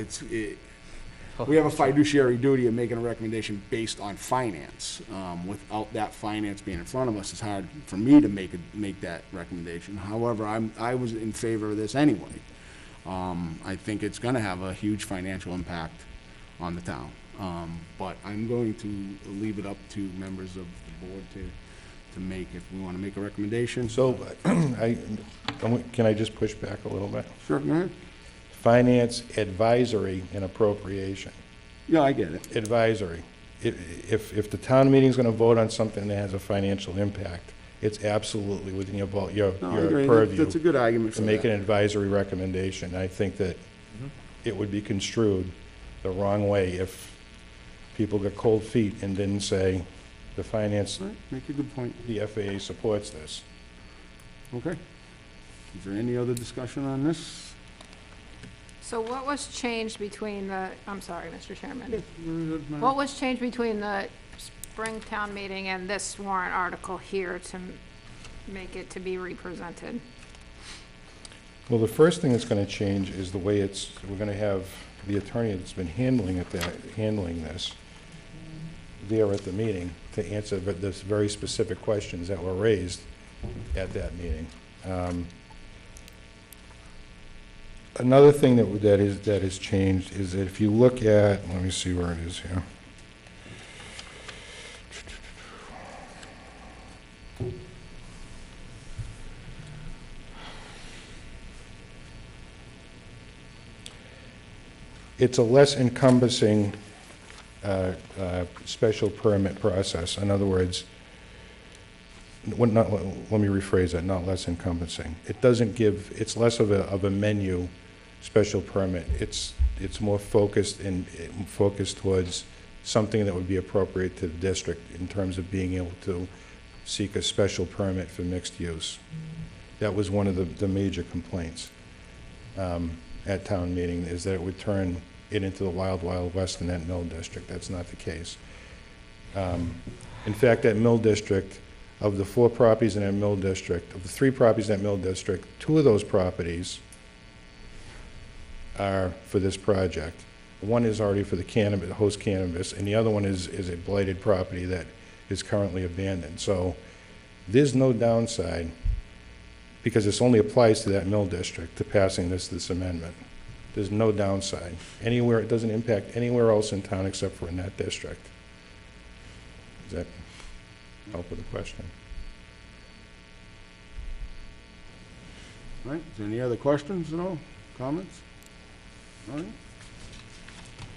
we have a fiduciary duty of making a recommendation based on finance. Without that finance being in front of us, it's hard for me to make that recommendation. However, I was in favor of this anyway. I think it's gonna have a huge financial impact on the town. But I'm going to leave it up to members of the board to make, if we wanna make a recommendation. So, can I just push back a little bit? Sure, go ahead. Finance, advisory, and appropriation. Yeah, I get it. Advisory. If the town meeting's gonna vote on something that has a financial impact, it's absolutely within your No, I agree. purview That's a good argument to for make an that. advisory recommendation. I think that it would be construed the wrong way if people got cold feet and didn't say, the finance, All right, make a good point. the FAA supports this. Okay. Is there any other discussion on this? So what was changed between I'm sorry, Mr. Chairman. What was changed between the spring town meeting and this warrant article here to make it to be represented? Well, the first thing that's going to change is the way we're going to have the attorney that's been handling this there at the meeting to answer this very specific questions that were raised at that meeting. Another thing that has changed is that if you look at, let me see where it is here. It's a less encompassing special permit process. In other words, let me rephrase that, not less encompassing. It doesn't give, it's less of a menu special permit. It's more focused towards something that would be appropriate to the district in terms of being able to seek a special permit for mixed use. That was one of the major complaints at town meeting, is that it would turn it into the wild, wild west in that mill district. That's not the case. In fact, that mill district, of the 4 properties in that mill district, of the 3 properties in that mill district, 2 of those properties are for this project. One is already for the cannabis, host cannabis, and the other one is a blighted property that is currently abandoned. So there's no downside, because this only applies to that mill district, to passing this amendment. There's no downside. Anywhere, it doesn't impact anywhere else in town except for in that district. Does that help with the question? All right, is there any other questions at all, comments? All right.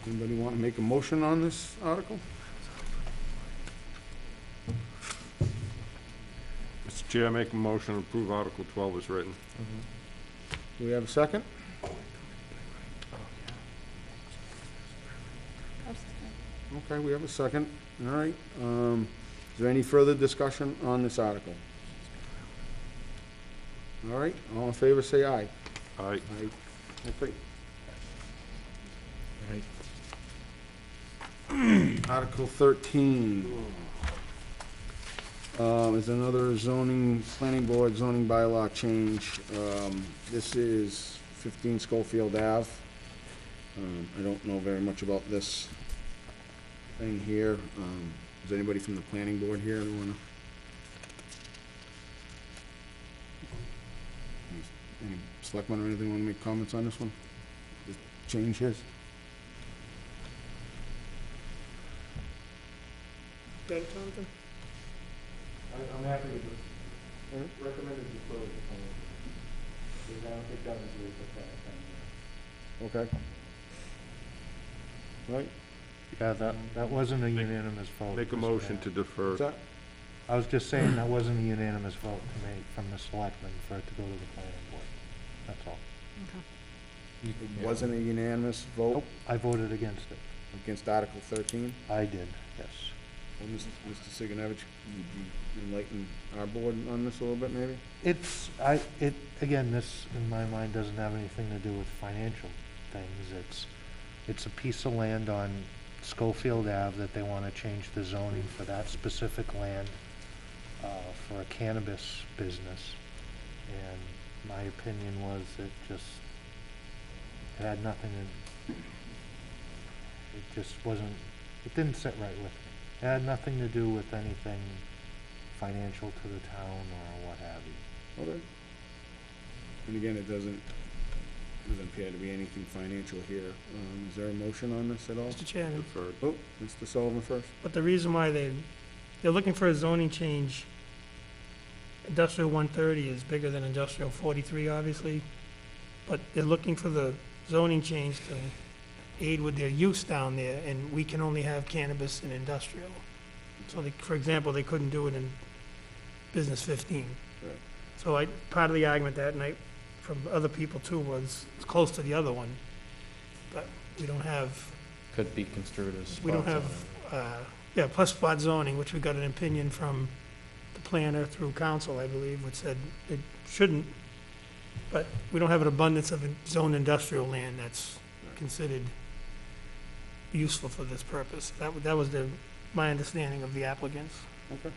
Anybody want to make a motion on this article? Mr. Chair, I make a motion to approve Article 12 as written. Do we have a second? Okay, we have a second. All right. Is there any further discussion on this article? All right, all in favor, say aye. Aye. Aye. Okay. Article 13 is another planning board zoning bylaw change. This is 15 Schofield Ave. I don't know very much about this thing here. Is anybody from the planning board here who wanna? Any selectmen or anything wanna make comments on this one? Just change his? Got something? I'm happy with this. Recommended you close the plan. Because I don't think that was the plan. Okay. Right, Yeah, that wasn't a unanimous vote. Make a Mr. motion Mayor. to defer. what's that? I was just saying that wasn't a unanimous vote to make from the selectmen for it to go to the planning board. That's all. It wasn't a unanimous vote Nope, I voted against it. against Article 13? I did, yes. Well, Mr. Siganovich, you enlighten our board on this a little bit, maybe? Again, this, in my mind, doesn't have anything to do with financial things. It's a piece of land on Schofield Ave that they want to change the zoning for that specific land for a cannabis business. And my opinion was it had nothing to, it just wasn't, it didn't sit right with me. It had nothing to do with anything financial to the town or what have you. Okay. And again, it doesn't appear to be anything financial here. Is there a motion on this at all? Mr. Chairman, Deferred. Oh, Mr. Sullivan first. but the reason why they're looking for a zoning change, industrial 130 is bigger than industrial 43, obviously, but they're looking for the zoning change to aid with their use down there, and we can only have cannabis in industrial. So, for example, they couldn't do it in Business 15. Right. So part of the argument that night from other people too was it's close to the other one, but we don't have, Could be construed as. we don't spot have, zoning. plus spot zoning, which we got an opinion from the planner through council, I believe, which said it shouldn't, but we don't have an abundance of zoned industrial land that's considered useful for this purpose. That was my understanding of the applicants. Okay.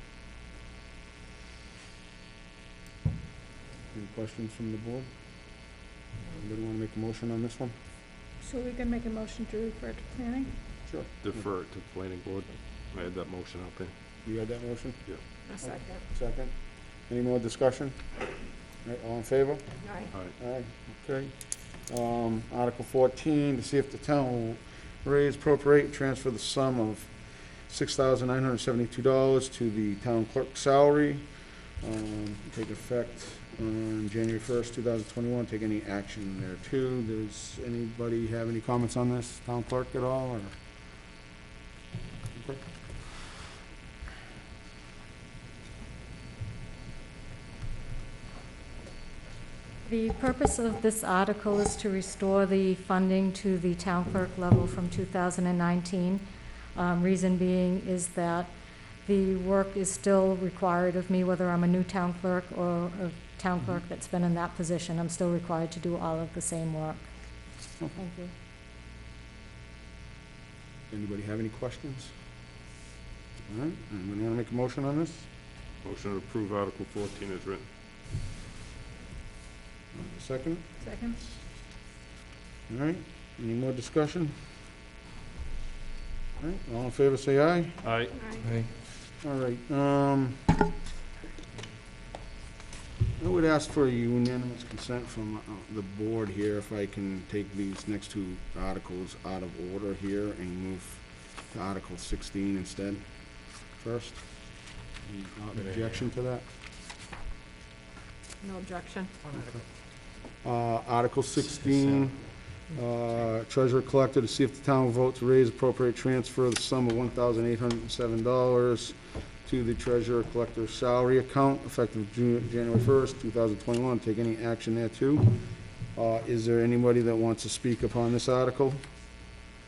Any questions from the board? Anybody want to make a motion on this one? So we can make a motion to refer to planning? Sure. Defer it to the planning board. I had that motion out there. You had that motion? Yeah. A second. Second. Any more discussion? All right, all in favor? Aye. All right. Aye, okay. Article 14, to see if the town will raise, appropriate, and transfer the sum of $6,972 to the town clerk salary. Take effect on January 1st, 2021. Take any action there too. Does anybody have any comments on this, town clerk at all, or? Okay. The purpose of this article is to restore the funding to the town clerk level from 2019. Reason being is that the work is still required of me, whether I'm a new town clerk or a town clerk that's been in that position. I'm still required to do all of the same work. Thank you. Anybody have any questions? All right, anybody want to make a motion on this? Motion to approve Article 14 is written. Second? Second? All right, any more discussion? All right, all in favor, say aye. Aye. All right, I would ask for a unanimous consent from the board here if I can take these next two articles out of order here and move to Article 16 instead first. Any objection to that? No objection. Article 16, treasurer collector to see if the town will vote to raise, appropriate, transfer the sum of $1,807 to the treasurer collector salary account effective January 1st, 2021. Take any action there too. Is there anybody that wants to speak upon this article?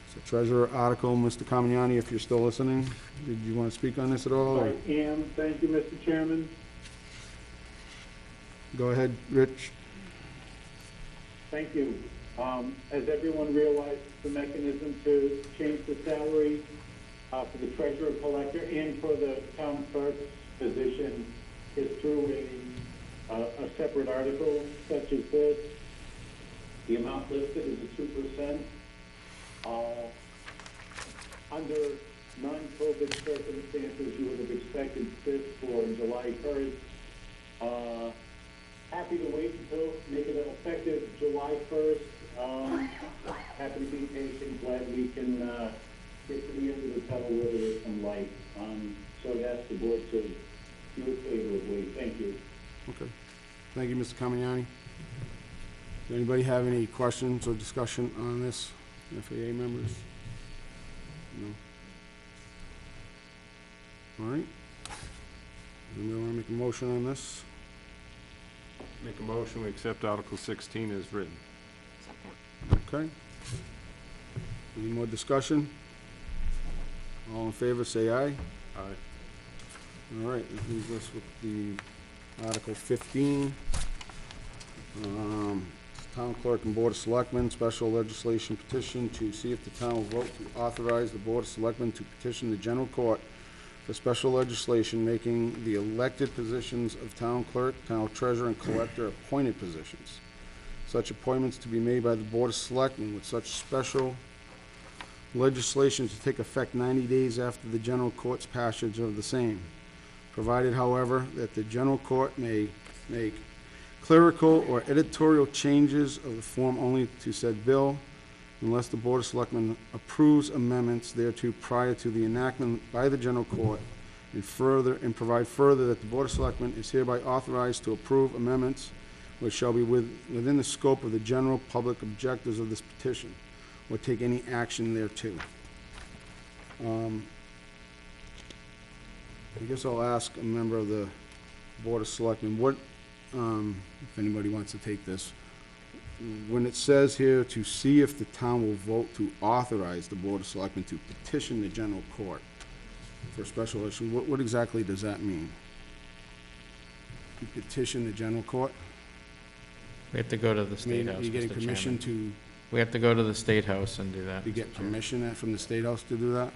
It's a treasurer article. Mr. Kamiani, if you're still listening, did you want to speak on this at all? Or? I am. Thank you, Mr. Chairman. Go ahead, Rich. Thank you. As everyone realizes, the mechanism to change the salary for the treasurer collector and for the town clerk's position is through a separate article such as this. The amount listed is a 2%. Under non-COVID circumstances, you would have expected this for July 1st. Happy to wait until make it effective July 1st. Happy to be patient, glad we can get to the end of the tunnel where there is some light. So I'd ask the board to do it favorably. Thank you. Okay. Thank you, Mr. Kamiani. Does anybody have any questions or discussion on this, FAA members? No? All right. Anybody want to make a motion on this? Make a motion, we accept Article 16 as written. Okay. Any more discussion? All in favor, say aye. Aye. All right, that leaves us with the Article 15. Town Clerk and Board of Selectmen, special legislation petition to see if the town will vote to authorize the Board of Selectmen to petition the General Court for special legislation making the elected positions of Town Clerk, Town Treasurer, and Collector appointed positions. Such appointments to be made by the Board of Selectmen with such special legislation to take effect 90 days after the General Court's passage of the same. Provided, however, that the General Court may make clerical or editorial changes of the form only to said bill, unless the Board of Selectmen approves amendments thereto prior to the enactment by the General Court, and provide further that the Board of Selectmen is hereby authorized to approve amendments which shall be within the scope of the general public objectives of this petition, or take any action thereto. I guess I'll ask a member of the Board of Selectmen, what, if anybody wants to take this, when it says here to see if the town will vote to authorize the Board of Selectmen to petition the General Court for special election, what exactly does that mean? To petition the General Court? We have to go to the State House, You getting Mr. permission Chairman. to, We have to go to the State House and do that. you get permission from the State House to do that?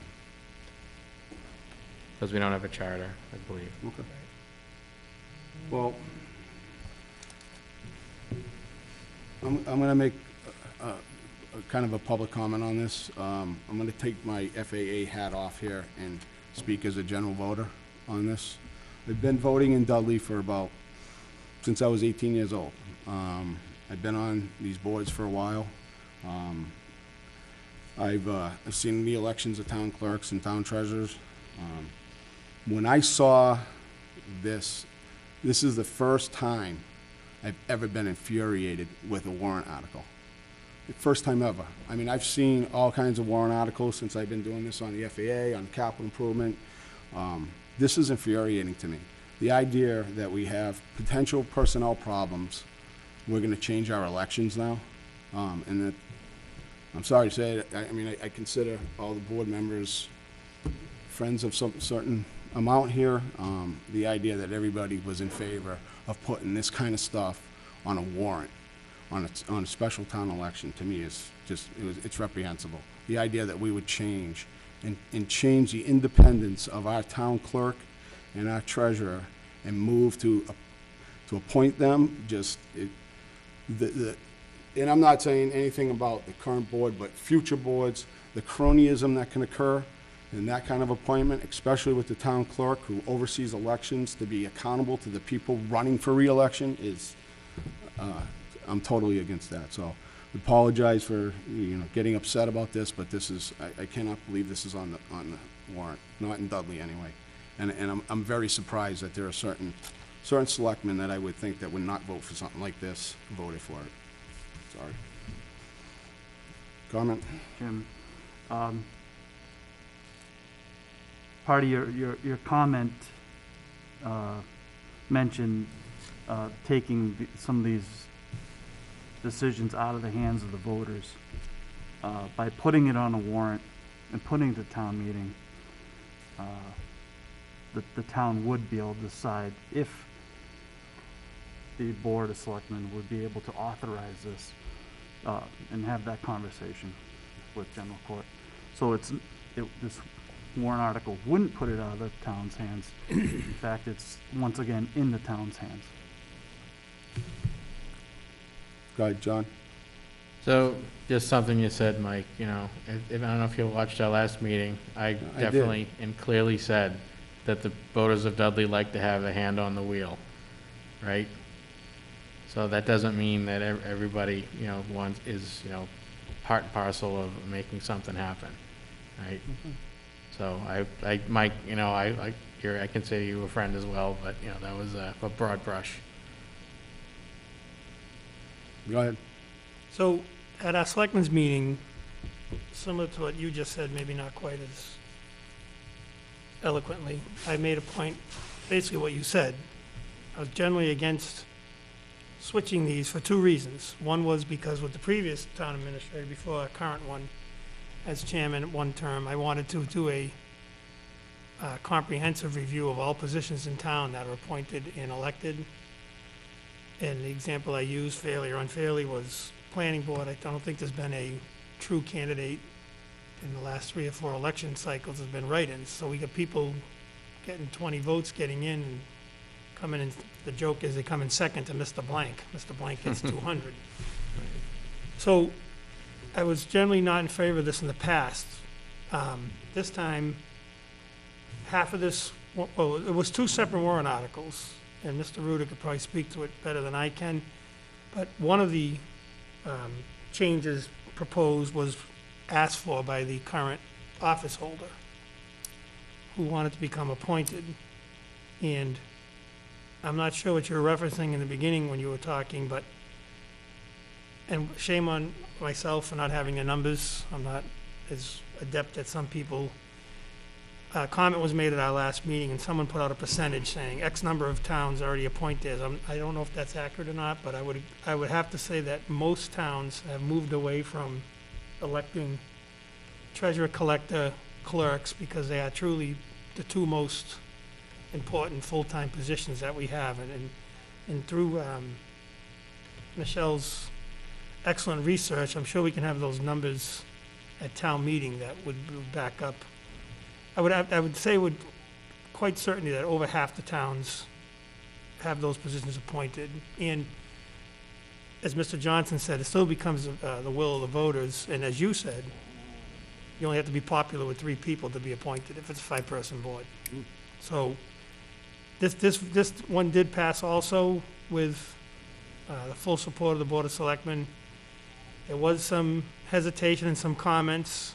Because we don't have a charter, I believe. Okay. Well, I'm gonna make a kind of a public comment on this. I'm gonna take my FAA hat off here and speak as a general voter on this. I've been voting in Dudley for since I was 18 years old. I've been on these boards for a while. I've seen the elections of town clerks and town treasurers. When I saw this is the first time I've ever been infuriated with a warrant article. The first time ever. I mean, I've seen all kinds of warrant articles since I've been doing this on the FAA, on capital improvement. This is infuriating to me. The idea that we have potential personnel problems, we're gonna change our elections now, and that, I'm sorry to say it, I mean, I consider all the board members friends of some certain amount here. The idea that everybody was in favor of putting this kind of stuff on a warrant, on a special town election, to me is just, it's reprehensible. The idea that we would change and change the independence of our town clerk and our treasurer and move to appoint them, just, and I'm not saying anything about the current board, but future boards, the cronyism that can occur in that kind of appointment, especially with the town clerk who oversees elections, to be accountable to the people running for re-election is, I'm totally against that. So I apologize for, getting upset about this, but this is, I cannot believe this is on the warrant, not in Dudley anyway. And I'm very surprised that there are certain selectmen that I would think that would not vote for something like this, voted for it. Sorry. Comment? Jim, part of your comment mentioned taking some of these decisions out of the hands of the voters. By putting it on a warrant and putting it to town meeting, the town would be able to decide if the Board of Selectmen would be able to authorize this and have that conversation with General Court. So this warrant article wouldn't put it out of the town's hands. In fact, it's once again in the town's hands. Go ahead, John. So, just something you said, Mike, if I don't know if you watched our last meeting, I definitely and clearly said that the voters of Dudley like to have a hand on the wheel, right? So that doesn't mean that everybody, is, part and parcel of making something happen, right? Mm-hmm. So Mike, I consider you a friend as well, but, that was a broad brush. Go ahead. So, at our selectmen's meeting, similar to what you just said, maybe not quite as eloquently, I made a point, basically what you said. I was generally against switching these for two reasons. One was because with the previous town administrator, before our current one, as chairman at one term, I wanted to do a comprehensive review of all positions in town that are appointed and elected. And the example I used, fairly or unfairly, was planning board. I don't think there's been a true candidate in the last 3 or 4 election cycles. There's been write-ins. So we got people getting 20 votes getting in and coming in. The joke is they come in second to Mr. Blank. Mr. Blank gets 200. So I was generally not in favor of this in the past. This time, half of this, well, it was 2 separate warrant articles, and Mr. Ruder could probably speak to it better than I can. But one of the changes proposed was asked for by the current office holder who wanted to become appointed. And I'm not sure what you were referencing in the beginning when you were talking, but, and shame on myself for not having the numbers. I'm not as adept as some people. A comment was made at our last meeting, and someone put out a percentage saying X number of towns already appoint theirs. I don't know if that's accurate or not, but I would have to say that most towns have moved away from electing treasurer, collector, clerks, because they are truly the 2 most important full-time positions that we have. And through Michelle's excellent research, I'm sure we can have those numbers at town meeting that would back up. I would say with quite certainty that over half the towns have those positions appointed. And as Mr. Johnson said, it still becomes the will of the voters. And as you said, you only have to be popular with 3 people to be appointed if it's a 5-person board. So this one did pass also with the full support of the Board of Selectmen. There was some hesitation and some comments,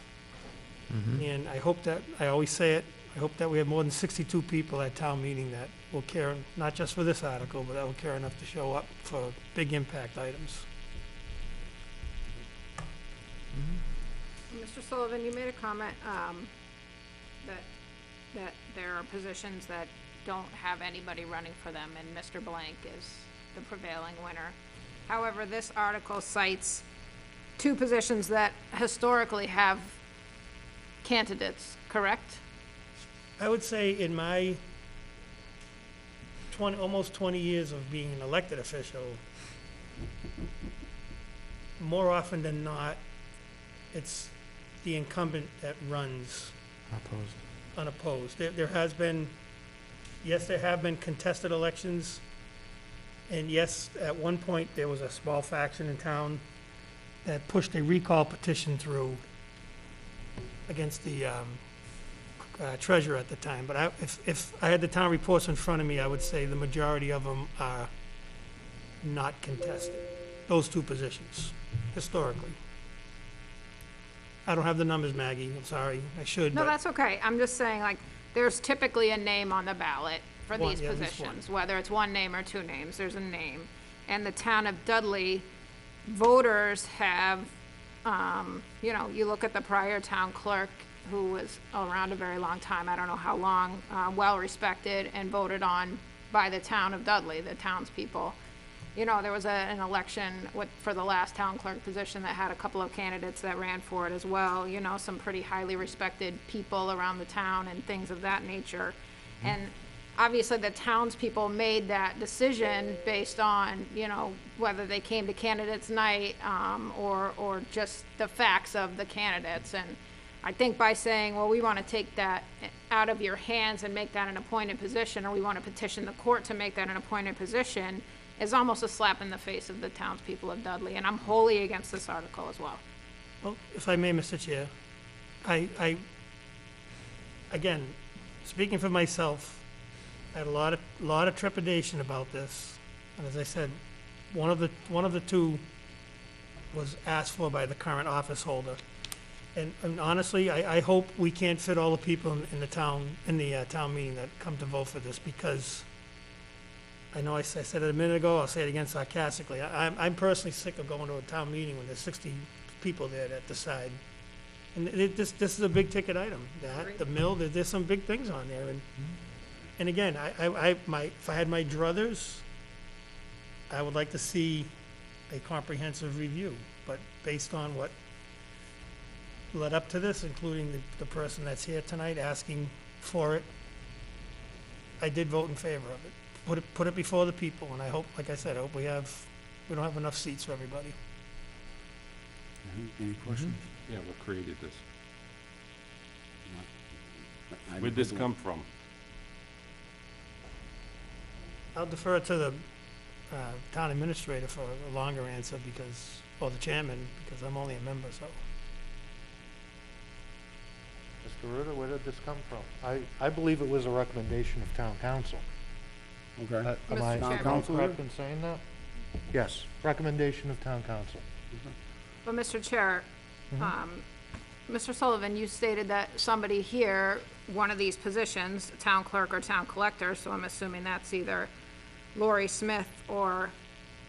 and I hope that, I always say it, I hope that we have more than 62 people at town meeting that will care, not just for this article, but that will care enough to show up for big impact items. Mr. Sullivan, you made a comment, that there are positions that don't have anybody running for them, and Mr. Blank is the prevailing winner. However, this article cites two positions that historically have candidates, correct? I would say in my almost 20 years of being an elected official, more often than not, it's the incumbent that runs unopposed. There has been, yes, there have been contested elections, and yes, at one point, there was a small faction in town that pushed a recall petition through against the treasurer at the time. But if I had the town reports in front of me, I would say the majority of them are not contested, those two positions, historically. I don't have the numbers, Maggie, I'm sorry, I should, No, but that's okay. I'm just saying, like, there's typically a name on the ballot for One, these yeah, at least positions, whether it's one name or two names, there's a name. And the town of Dudley, voters have, you know, you look at the prior town clerk, who was around a very long time, I don't know how long, well-respected and voted on by the town of Dudley, the townspeople. You know, there was an election for the last town clerk position that had a couple of candidates that ran for it as well, you know, some pretty highly respected people around the town and things of that nature. And obviously, the townspeople made that decision based on, you know, whether they came to candidates night, or just the facts of the candidates. And I think by saying, well, we want to take that out of your hands and make that an appointed position, or we want to petition the court to make that an appointed position, is almost a slap in the face of the townspeople of Dudley, and I'm wholly against this article as well. well, if I may, Mr. Chair, I again, speaking for myself, I had a lot of trepidation about this, and as I said, one of the two was asked for by the current office holder. And honestly, I hope we can't fit all the people in the town meeting that come to vote for this, because I know I said it a minute ago, I'll say it again sarcastically. I'm personally sick of going to a town meeting when there's 60 people there that decide. And this is a big ticket item. The mill, there's some big things on there. And again, if I had my druthers, I would like to see a comprehensive review. But based on what led up to this, including the person that's here tonight asking for it, I did vote in favor of it. Put it before the people, and I hope, like I said, I hope we don't have enough seats for everybody. Any questions? Yeah, what created this? I Where'd this come from? I'll defer to the town administrator for a longer answer or the chairman, because I'm only a member, so. Mr. Ruda, where did this come from? I believe it was a recommendation of town council. Okay. Am I Mr. Chairman. correct in saying that? Yes, recommendation of town council. But Mr. Chair, Mr. Sullivan, you stated that somebody here, one of these positions, town clerk or town collector, so I'm assuming that's either Lori Smith or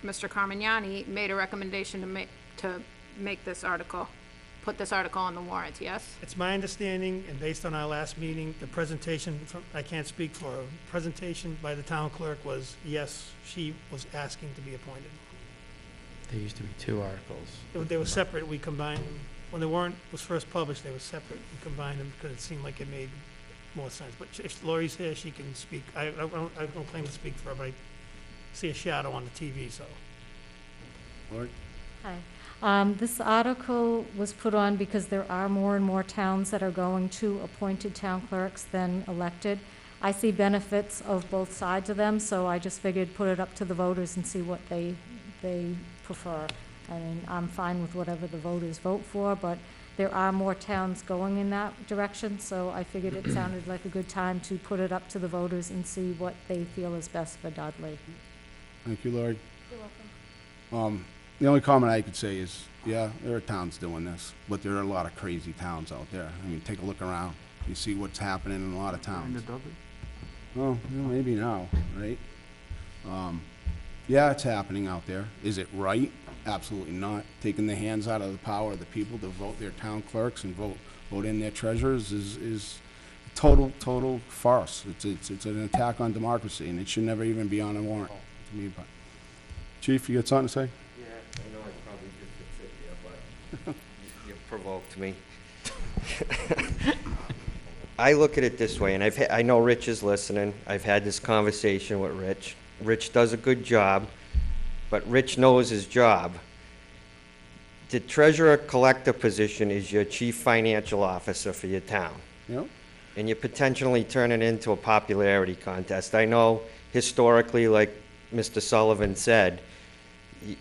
Mr. Carmignani, made a recommendation to make this article, put this article on the warrant, yes? It's my understanding, and based on our last meeting, the presentation I can't speak for her, presentation by the town clerk was, yes, she was asking to be appointed. There used to be two articles. They were separate, we combined them. When the warrant was first published, they were separate, we combined them because it seemed like it made more sense. But if Lori's here, she can speak. I don't claim to speak for her, but I see a shadow on the TV, so. Lori? Hi. This article was put on because there are more and more towns that are going to appointed town clerks than elected. I see benefits of both sides of them, so I just figured put it up to the voters and see what they prefer. I mean, I'm fine with whatever the voters vote for, but there are more towns going in that direction, so I figured it sounded like a good time to put it up to the voters and see what they feel is best for Dudley. Thank you, Lori. You're welcome. The only comment I could say is, yeah, there are towns doing this, but there are a lot of crazy towns out there. I mean, take a look around. You see what's happening in a lot of Into towns. Dudley? Well, maybe now, right? Yeah, it's happening out there. Is it right? Absolutely not. Taking the hands out of the power of the people to vote their town clerks and vote in their treasurers is total farce. It's an attack on democracy, and it should never even be on a warrant to me. But Chief, you got something to say? Yeah, I know I probably just sit here, but you provoked me. I look at it this way, and I know Rich is listening. I've had this conversation with Rich. Rich does a good job, but Rich knows his job. The treasurer-collector position is your chief financial officer for your town. Yep. And you potentially turn it into a popularity contest. I know historically, like Mr. Sullivan said,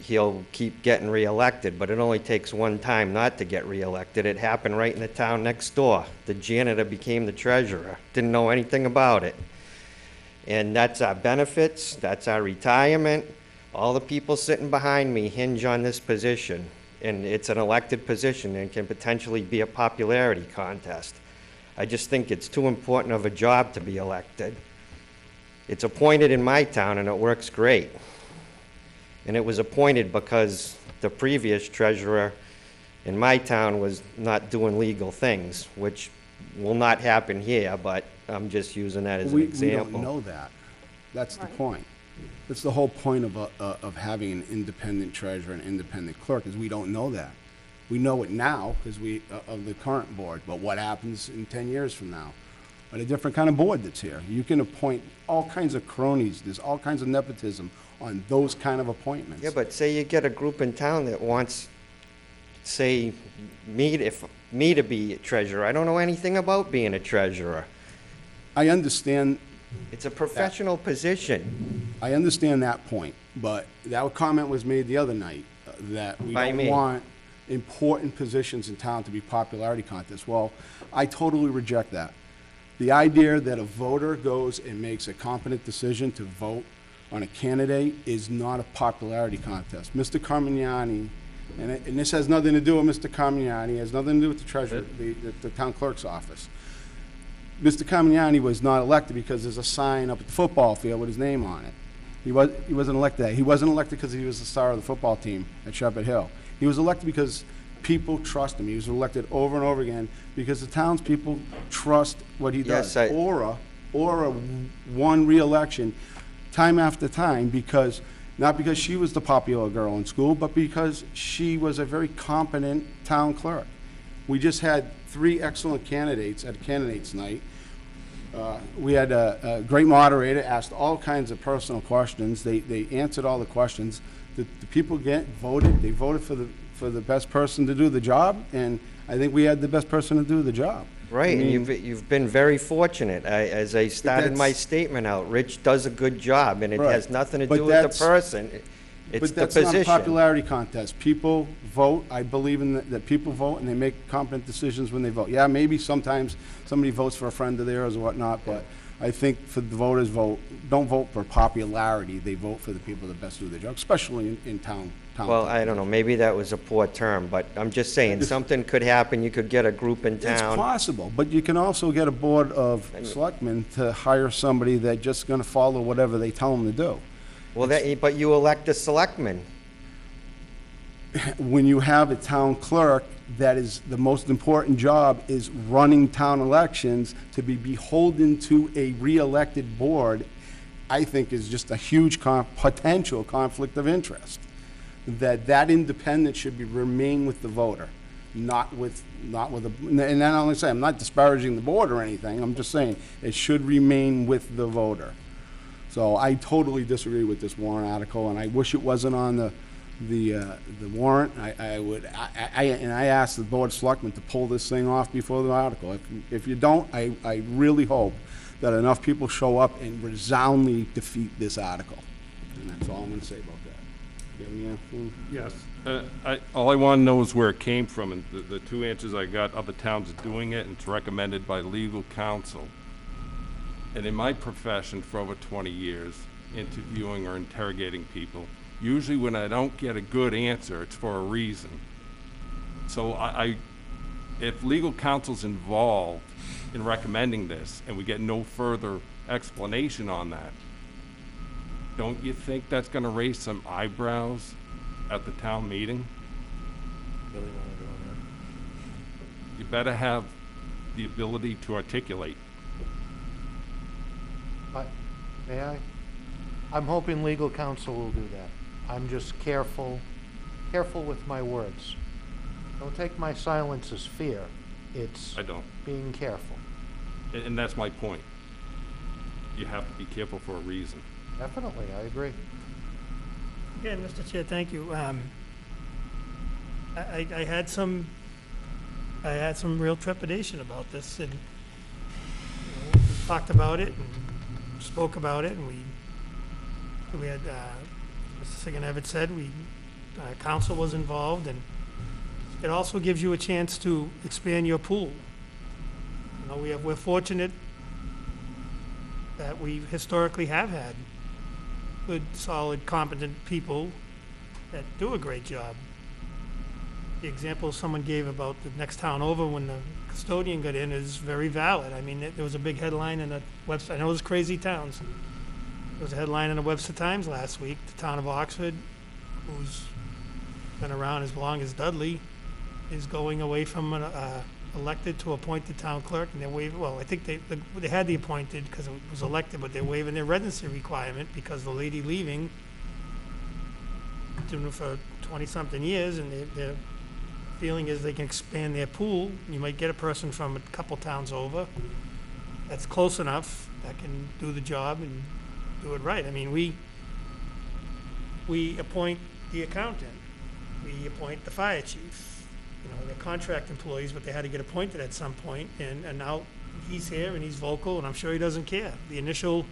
he'll keep getting reelected, but it only takes one time not to get reelected. It happened right in the town next door. The janitor became the treasurer, didn't know anything about it. And that's our benefits, that's our retirement. All the people sitting behind me hinge on this position, and it's an elected position and can potentially be a popularity contest. I just think it's too important of a job to be elected. It's appointed in my town, and it works great. And it was appointed because the previous treasurer in my town was not doing legal things, which will not happen here, but I'm just using that as an example. We don't know that. That's the point. That's the whole point of having an independent treasurer and independent clerk, is we don't know that. We know it now because of the current board, but what happens in 10 years from now? But a different kind of board that's here. You can appoint all kinds of cronies. There's all kinds of nepotism on those kind of appointments. Yeah, but say you get a group in town that wants, say, me to be a treasurer. I don't know anything about being a treasurer. I understand. It's a professional position. I understand that point, but that comment was made the other night, that we By don't me. want important positions in town to be popularity contests. Well, I totally reject that. The idea that a voter goes and makes a competent decision to vote on a candidate is not a popularity contest. Mr. Carmignani, and this has nothing to do with Mr. Carmignani, it has nothing to do with the treasurer, the town clerk's office. Mr. Carmignani was not elected because there's a sign up at the football field with his name on it. He wasn't elected that. He wasn't elected because he was the star of the football team at Shepherd Hill. He was elected because people trust him. He was elected over and over again because the townspeople trust what he does. Yes, Aura won re-election time after time because, not because she was the popular girl in school, but because she was a very competent town clerk. We just had 3 excellent candidates at a candidates night. We had a great moderator, asked all kinds of personal questions. They answered all the questions. The people voted. They voted for the best person to do the job, and I think we had the best person to do the job. Right, I mean, and you've been very fortunate. As I started my statement out, Rich does a good job, and it Right. has nothing to But do with that's- the person. It's But the that's not a position. popularity contest. People vote. I believe in that people vote and they make competent decisions when they vote. Yeah, maybe sometimes somebody votes for a friend of theirs or whatnot, but I think for the voters don't vote for popularity. They vote for the people that best do their job, especially in town. Well, I don't know, maybe that was a poor term, but I'm just saying, something could happen. You could get a group in It's town. possible, but you can also get a board of selectmen to hire somebody that's just gonna follow whatever they tell them to do. Well, but you elect a selectman. When you have a town clerk, that is the most important job, is running town elections, to be beholden to a re-elected board, I think is just a huge potential conflict of interest. That independence should remain with the voter, not with and then I'll say, I'm not disparaging the board or anything, I'm just saying it should remain with the voter. So I totally disagree with this warrant article, and I wish it wasn't on the warrant. I asked the board of selectmen to pull this thing off before the article. If you don't, I really hope that enough people show up and resoundingly defeat this article. And that's all I'm gonna say about that. Do you have anything? Yes. All I want to know is where it came from, and the 2 answers I got, other towns are doing it, and it's recommended by legal counsel. And in my profession for over 20 years, interviewing or interrogating people, Usually when I don't get a good answer, it's for a reason. So if legal counsel's involved in recommending this and we get no further explanation on that, don't you think that's gonna raise some eyebrows at the town meeting? Really wanna go on You better have the ability to articulate. May I? I'm hoping legal counsel will do that. I'm just careful with my words. Don't take my silence as fear. It's I don't. being careful. And that's my point. You have to be careful for a reason. Definitely, I agree. Again, Mr. Chair, thank you. I had some real trepidation about this, and we talked about it and spoke about it, and we had, Mr. Sigenevic said, council was involved, and it also gives you a chance to expand your pool. You know, we're fortunate that we historically have had good, solid, competent people that do a great job. The example someone gave about the next town over when the custodian got in is very valid. I mean, there was a big headline in the website. I know it was Crazy Towns. There was a headline in the Webster Times last week. The town of Oxford, who's been around as long as Dudley, is going away from an elected to appointed town clerk, and they're waiving, well, I think they had the appointed because it was elected, but they're waiving their residency requirement because the lady leaving, doing it for 20-something years, and their feeling is they can expand their pool. You might get a person from a couple towns over that's close enough that can do the job and do it right. I mean, we appoint the accountant, we appoint the fire chief. You know, they're contract employees, but they had to get appointed at some point, and now he's here and he's vocal, and I'm sure he doesn't care. The initial,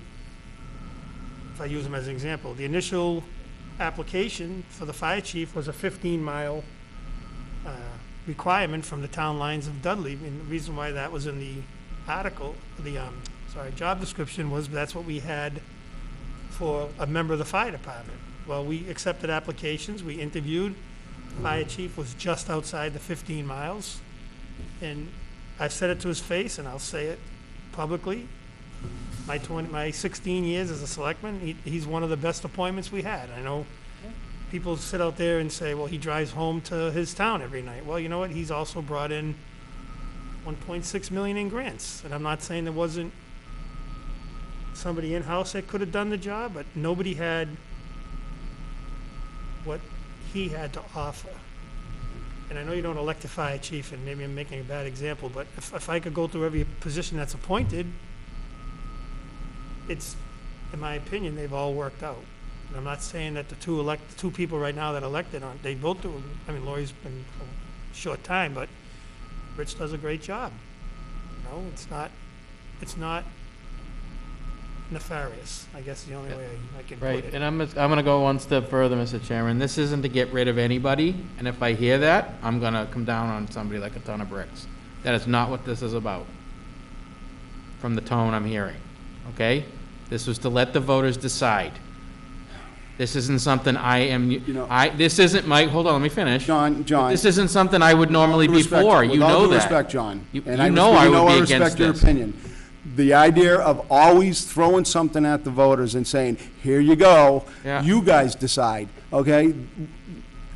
if I use him as an example, the initial application for the fire chief was a 15-mile requirement from the town lines of Dudley, and the reason why that was in the article, the job description was that's what we had for a member of the fire department. Well, we accepted applications, we interviewed. Fire chief was just outside the 15 miles, and I've said it to his face, and I'll say it publicly. My 16 years as a selectman, he's one of the best appointments we had. I know people sit out there and say, well, he drives home to his town every night. Well, you know what? He's also brought in $1.6 million in grants, and I'm not saying there wasn't somebody in-house that could have done the job, but nobody had what he had to offer. And I know you don't elect a fire chief, and maybe I'm making a bad example, but if I could go through every position that's appointed, it's, in my opinion, they've all worked out. And I'm not saying that the two people right now that elected aren't, they both do. I mean, Lori's been a short time, but Rich does a great job. You know, it's not nefarious, I guess is the only way I can put Right, it. and I'm gonna go one step further, Mr. Chairman. This isn't to get rid of anybody, and if I hear that, I'm gonna come down on somebody like a ton of bricks. That is not what this is about, from the tone I'm hearing, okay? This was to let the voters decide. This isn't something this isn't, Mike, hold on, let me finish. John. This isn't something I would normally be for, you know that. With all due respect, John. You and know I would be against respect your this. opinion. The idea of always throwing something at the voters and saying, here you go, Yeah. you guys decide, okay?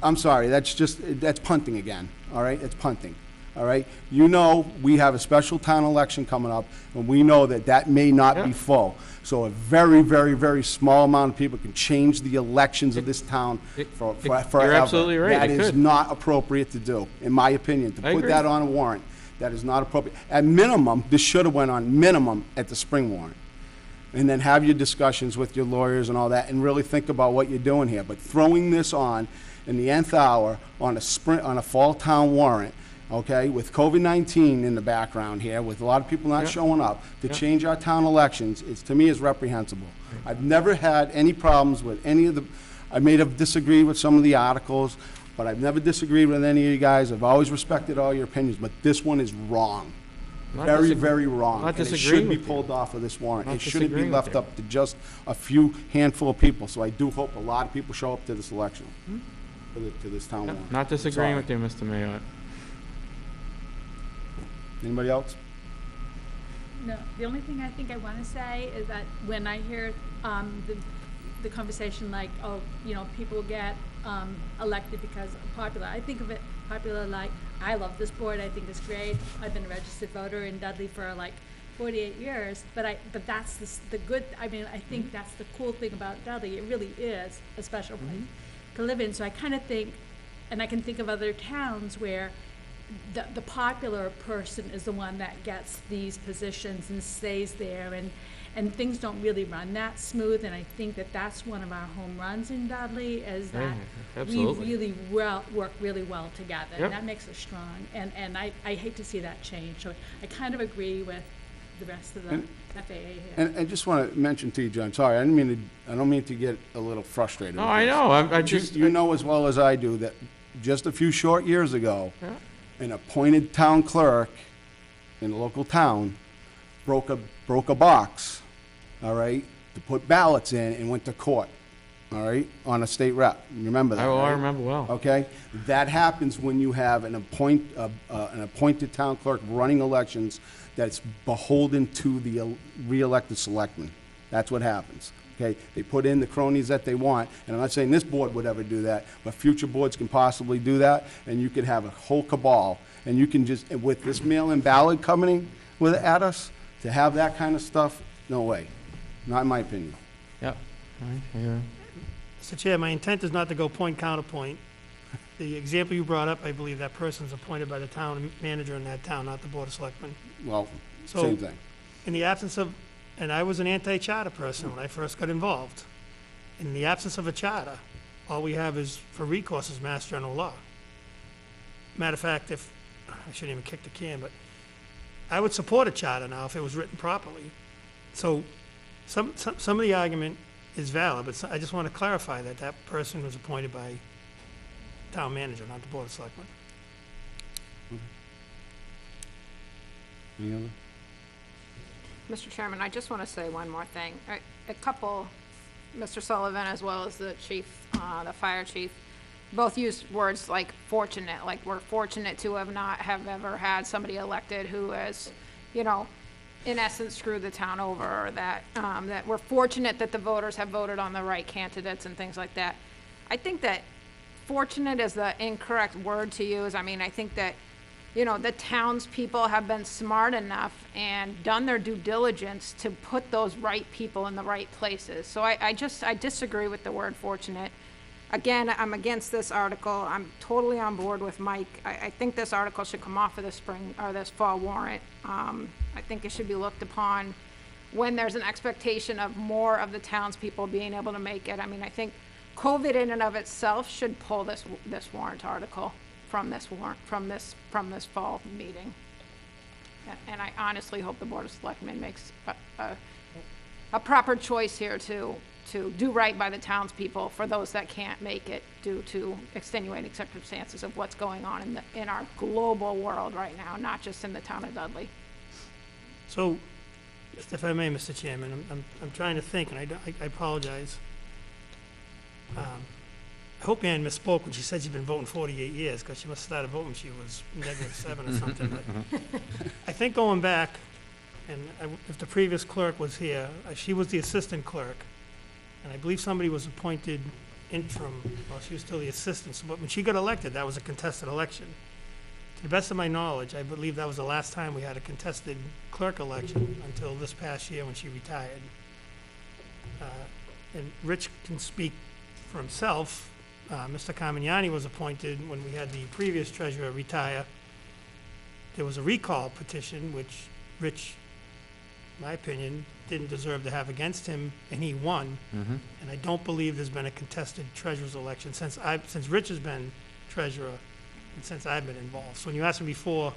I'm sorry, that's punting again, all right? It's punting, all right? You know, we have a special town election coming up, and we know that may not be full. So a very, very, very small amount of people can change the elections of this town forever. You're absolutely right, That it is could. not appropriate to do, in my opinion, to I put agree. that on a warrant. That is not appropriate. At minimum, this should have went on minimum at the spring warrant. And then have your discussions with your lawyers and all that, and really think about what you're doing here. But throwing this on in the nth hour on a fall town warrant, okay, with COVID-19 in the background here, with a lot of people not showing up to change our town elections, to me is reprehensible. I've never had any problems with any of the, I may have disagreed with some of the articles, but I've never disagreed with any of you guys. I've always respected all your opinions, but this one is wrong. very, very wrong. Not And it disagreeing should be with you. pulled off of this warrant. Not It shouldn't be disagreeing left with you. up to just a few handful of people. So I do hope a lot of people show up to this election, to this town warrant. Not disagreeing Sorry. with you, Mr. Mayor. Anybody else? No, the only thing I think I want to say is that when I hear the conversation like, oh, you know, people get elected because of popular, I think of it popular like, I love this board, I think it's great. I've been a registered voter in Dudley for like 48 years, but that's the good, I mean, I think that's the cool thing about Dudley. It really is a special place to live in. So I kind of think, and I can think of other towns where the popular person is the one that gets these positions and stays there, and things don't really run that smooth. And I think that that's one of our home runs in Dudley, is that we absolutely. really work really well together. Yep. And that makes us strong. And I hate to see that change. So I kind of agree with the rest of the FAA here. And I just want to mention to you, John, sorry, I don't mean to get a little frustrated. No, with I this. know, I just. You know as well as I do that just a few short years ago, Yeah. an appointed town clerk in a local town broke a box, all right, to put ballots in and went to court, all right, on a state rep. You remember that, I right? remember well. Okay? That happens when you have an appointed town clerk running elections that's beholden to the re-elected selectmen. That's what happens. Okay? They put in the cronies that they want, and I'm not saying this board would ever do that, but future boards can possibly do that, and you could have a whole cabal, and you can just, with this mail-in ballot coming at us, to have that kind of stuff, no way. Not in my opinion. Yep. Yeah. Mr. Chair, my intent is not to go point counterpoint. The example you brought up, I believe that person's appointed by the town manager in that town, not the Board of Selectmen. Well, So- same thing. In the absence of, and I was an anti-charter person when I first got involved. In the absence of a charter, all we have is, for recourse, is Mass General Law. Matter of fact, I shouldn't even kick the can, but I would support a charter now if it was written properly. So some of the argument is valid, but I just want to clarify that that person was appointed by town manager, not the Board of Selectmen. Any other? Mr. Chairman, I just want to say one more thing. A couple, Mr. Sullivan as well as the chief, the fire chief, both used words like fortunate, like we're fortunate to have ever had somebody elected who has, you know, in essence screwed the town over, or that we're fortunate that the voters have voted on the right candidates and things like that. I think that fortunate is the incorrect word to use. I mean, I think that, you know, the townspeople have been smart enough and done their due diligence to put those right people in the right places. So I disagree with the word fortunate. Again, I'm against this article. I'm totally on board with Mike. I think this article should come off of the spring or this fall warrant. I think it should be looked upon when there's an expectation of more of the townspeople being able to make it. I mean, I think COVID in and of itself should pull this warrant article from this warrant, from this fall meeting. And I honestly hope the Board of Selectmen makes a proper choice here to do right by the townspeople for those that can't make it due to extenuating circumstances of what's going on in our global world right now, not just in the town of Dudley. So, if I may, Mr. Chairman, I'm trying to think, and I apologize. I hope Ann misspoke when she said she'd been voting 48 years, because she must have started voting when she was -7 or something. But I think going back, and if the previous clerk was here, she was the assistant clerk, and I believe somebody was appointed interim while she was still the assistant. So, but when she got elected, that was a contested election. To the best of my knowledge, I believe that was the last time we had a contested clerk election until this past year when she retired. And Rich can speak for himself. Mr. Carmignani was appointed when we had the previous treasurer retire. There was a recall petition, which Rich, in my opinion, didn't deserve to have against him, and he won. Mm-hmm. And I don't believe there's been a contested treasurer's election since Rich has been treasurer and since I've been involved. So when you asked me before,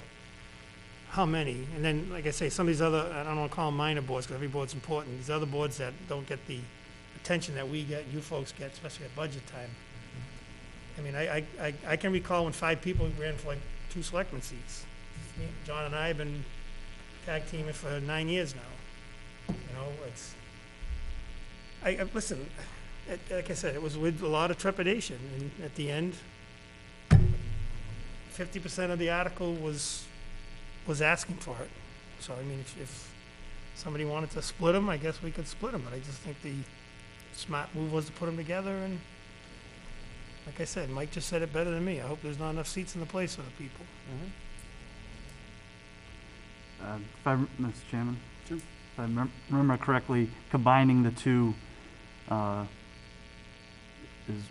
how many? And then, like I say, some of these other, I don't want to call them minor boards, because every board's important. These other boards that don't get the attention that we get, you folks get, especially at budget time. I mean, I can recall when 5 people ran for like 2 selectmen seats. John and I have been tag teaming for 9 years now. You know, it's, listen, like I said, it was with a lot of trepidation, and at the end, 50% of the article was asking for it. So, I mean, if somebody wanted to split them, I guess we could split them, but I just think the smart move was to put them together, and like I said, Mike just said it better than me. I hope there's not enough seats in the place for the people. Mr. Chairman? Sure. If I remember correctly, combining the two is,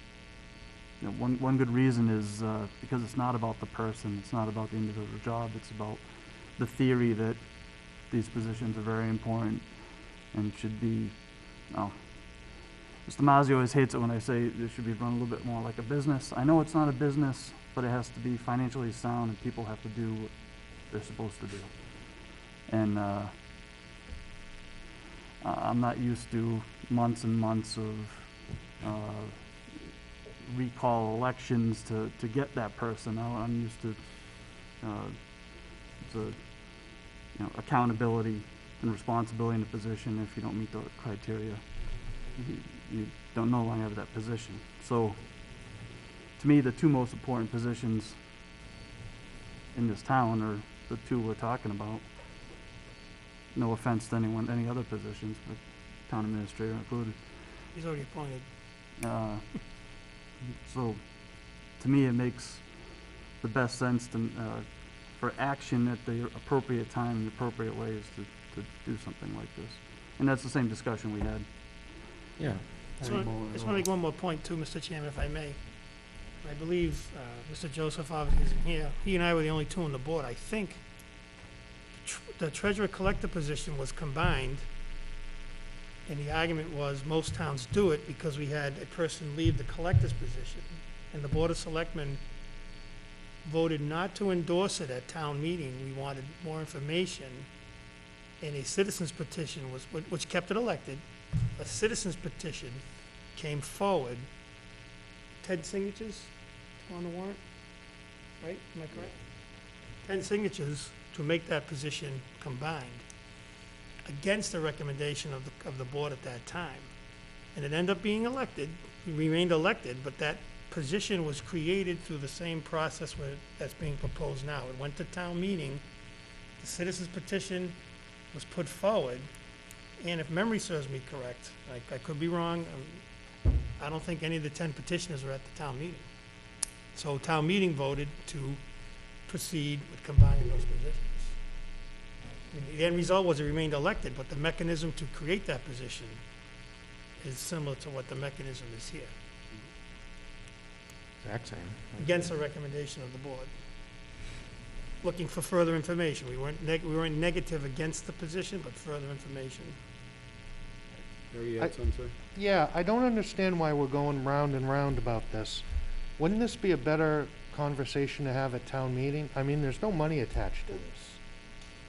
you know, one good reason is because it's not about the person, it's not about the individual job, it's about the theory that these positions are very important and should be, oh, Mr. Mazzi always hates it when I say this should be run a little bit more like a business. I know it's not a business, but it has to be financially sound and people have to do what they're supposed to do. And I'm not used to months and months of recall elections to get that person. I'm used to accountability and responsibility in the position. If you don't meet the criteria, you don't no longer have that position. So to me, the two most important positions in this town are the two we're talking about. No offense to anyone, any other positions, but town administrator included. He's already appointed. So to me, it makes the best sense to, for action at the appropriate time, the appropriate ways to do something like this. And that's the same discussion we had. Yeah. I just want to make one more point too, Mr. Chairman, if I may. I believe Mr. Joseph obviously isn't here. He and I were the only two on the board. I think the treasurer-collector position was combined, and the argument was most towns do it because we had a person leave the collector's position, and the Board of Selectmen voted not to endorse it at town meeting. We wanted more information, and a citizen's petition was, which kept it elected. A citizen's petition came forward. 10 signatures on the warrant, right? Am I correct? 10 signatures to make that position combined against the recommendation of the board at that time. And it ended up being elected, he remained elected, but that position was created through the same process that's being proposed now. It went to town meeting, the citizen's petition was put forward, and if memory serves me correct, I could be wrong, I don't think any of the 10 petitioners were at the town meeting. So town meeting voted to proceed with combining those positions. I mean, the end result was it remained elected, but the mechanism to create that position is similar to what the mechanism is here, Exact same. against the recommendation of the board. Looking for further information. We weren't negative against the position, but further information. Barry, you had something to say? Yeah, I don't understand why we're going round and round about this. Wouldn't this be a better conversation to have at town meeting? I mean, there's no money attached to this.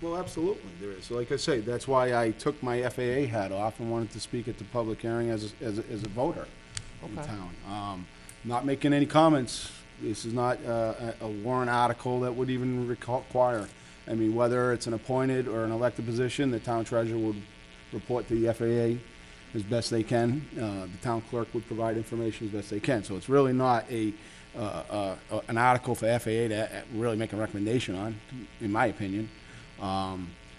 Well, absolutely, there is. So like I say, that's why I took my FAA hat off and wanted to speak at the public hearing as a voter in Okay. town. Not making any comments. This is not a warrant article that would even require. I mean, whether it's an appointed or an elected position, the town treasurer would report to the FAA as best they can. The town clerk would provide information as best they can. So it's really not an article for FAA to really make a recommendation on, in my opinion.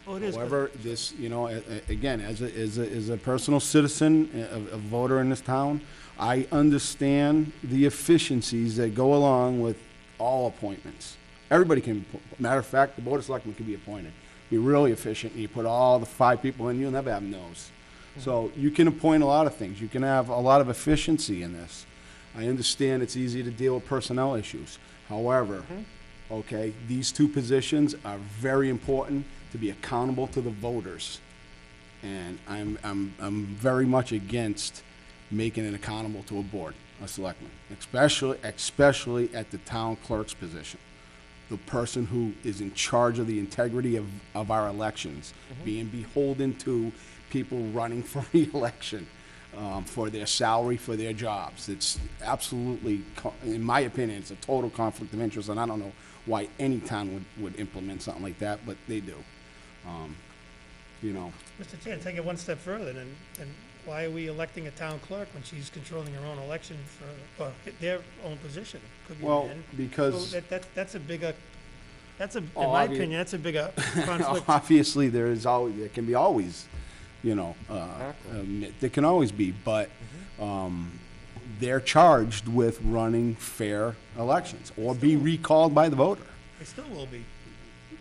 It is, However, this, you know, again, as a personal citizen, a voter in this town, I understand the efficiencies that go along with all appointments. Everybody can, matter of fact, the Board of Selectmen can be appointed. Be really efficient, and you put all the 5 people in, you'll never have no's. So you can appoint a lot of things. You can have a lot of efficiency in this. I understand it's easy to deal with personnel issues. However, okay, these 2 positions are very important to be accountable to the voters. And I'm very much against making it accountable to a board, a selectman, especially at the town clerk's position. The person who is in charge of the integrity of our elections, being beholden to people running for re-election, for their salary, for their jobs. It's absolutely, in my opinion, it's a total conflict of interest, and I don't know why any town would implement something like that, but they do. You know, Mr. Chair, take it one step further, then why are we electing a town clerk when she's controlling her own election for, well, their own position? Could be well, men. because So that's a bigger, in Oh, my obvi- opinion, that's a bigger conflict. obviously there can be always, you know, there can always be, but, they're charged with running fair elections or be recalled by the voter. They still will be.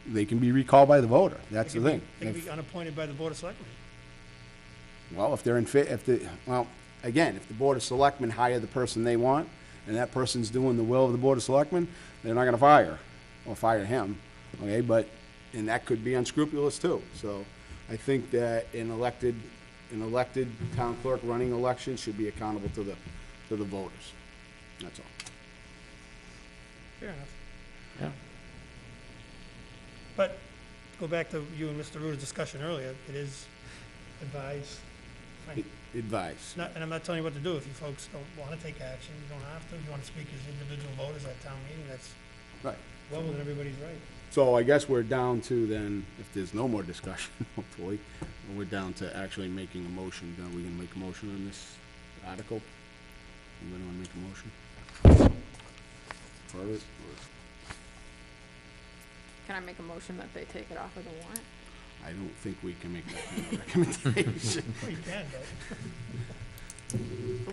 They can be recalled by the voter. That's the thing. They can be unappointed by the Board of Selectmen. Well, if the Board of Selectmen hire the person they want, and that person's doing the will of the Board of Selectmen, they're not gonna fire him, okay, and that could be unscrupulous too. So I think that an elected town clerk running elections should be accountable to the voters. That's all. Fair enough. Yeah. But, go back to you and Mr. Ruda's discussion earlier, it is advised. Fine. Advice. And I'm not telling you what to do. If you folks don't want to take action, you don't have to. If you want to speak as individual voters at town meeting, that's Right. well within everybody's right. So I guess we're down to then, if there's no more discussion, hopefully, we're down to actually making a motion. Then we can make a motion on this article. Anybody want to make a motion? For it? Can I make a motion that they take it off of the warrant? I don't think we can make that kind of recommendation. Well, you can, but So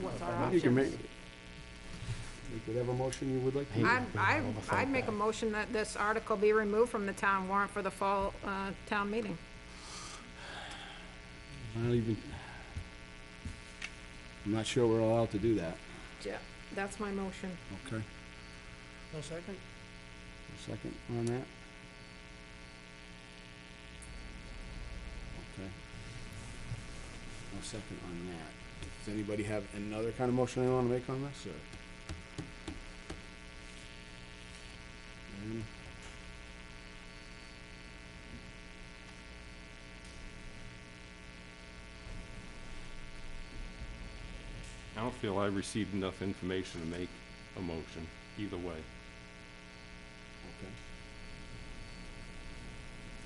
what's our You can make, options? whatever motion you would like to make. I'd make a motion that this article be removed from the town warrant for the fall, town meeting. I'm not sure we're allowed to do that. Yeah, that's my motion. Okay. no second? A second on that? Okay. No second on that. Does anybody have another kind of motion they want to make on this, or? I don't feel I received enough information to make a motion, either way. Okay.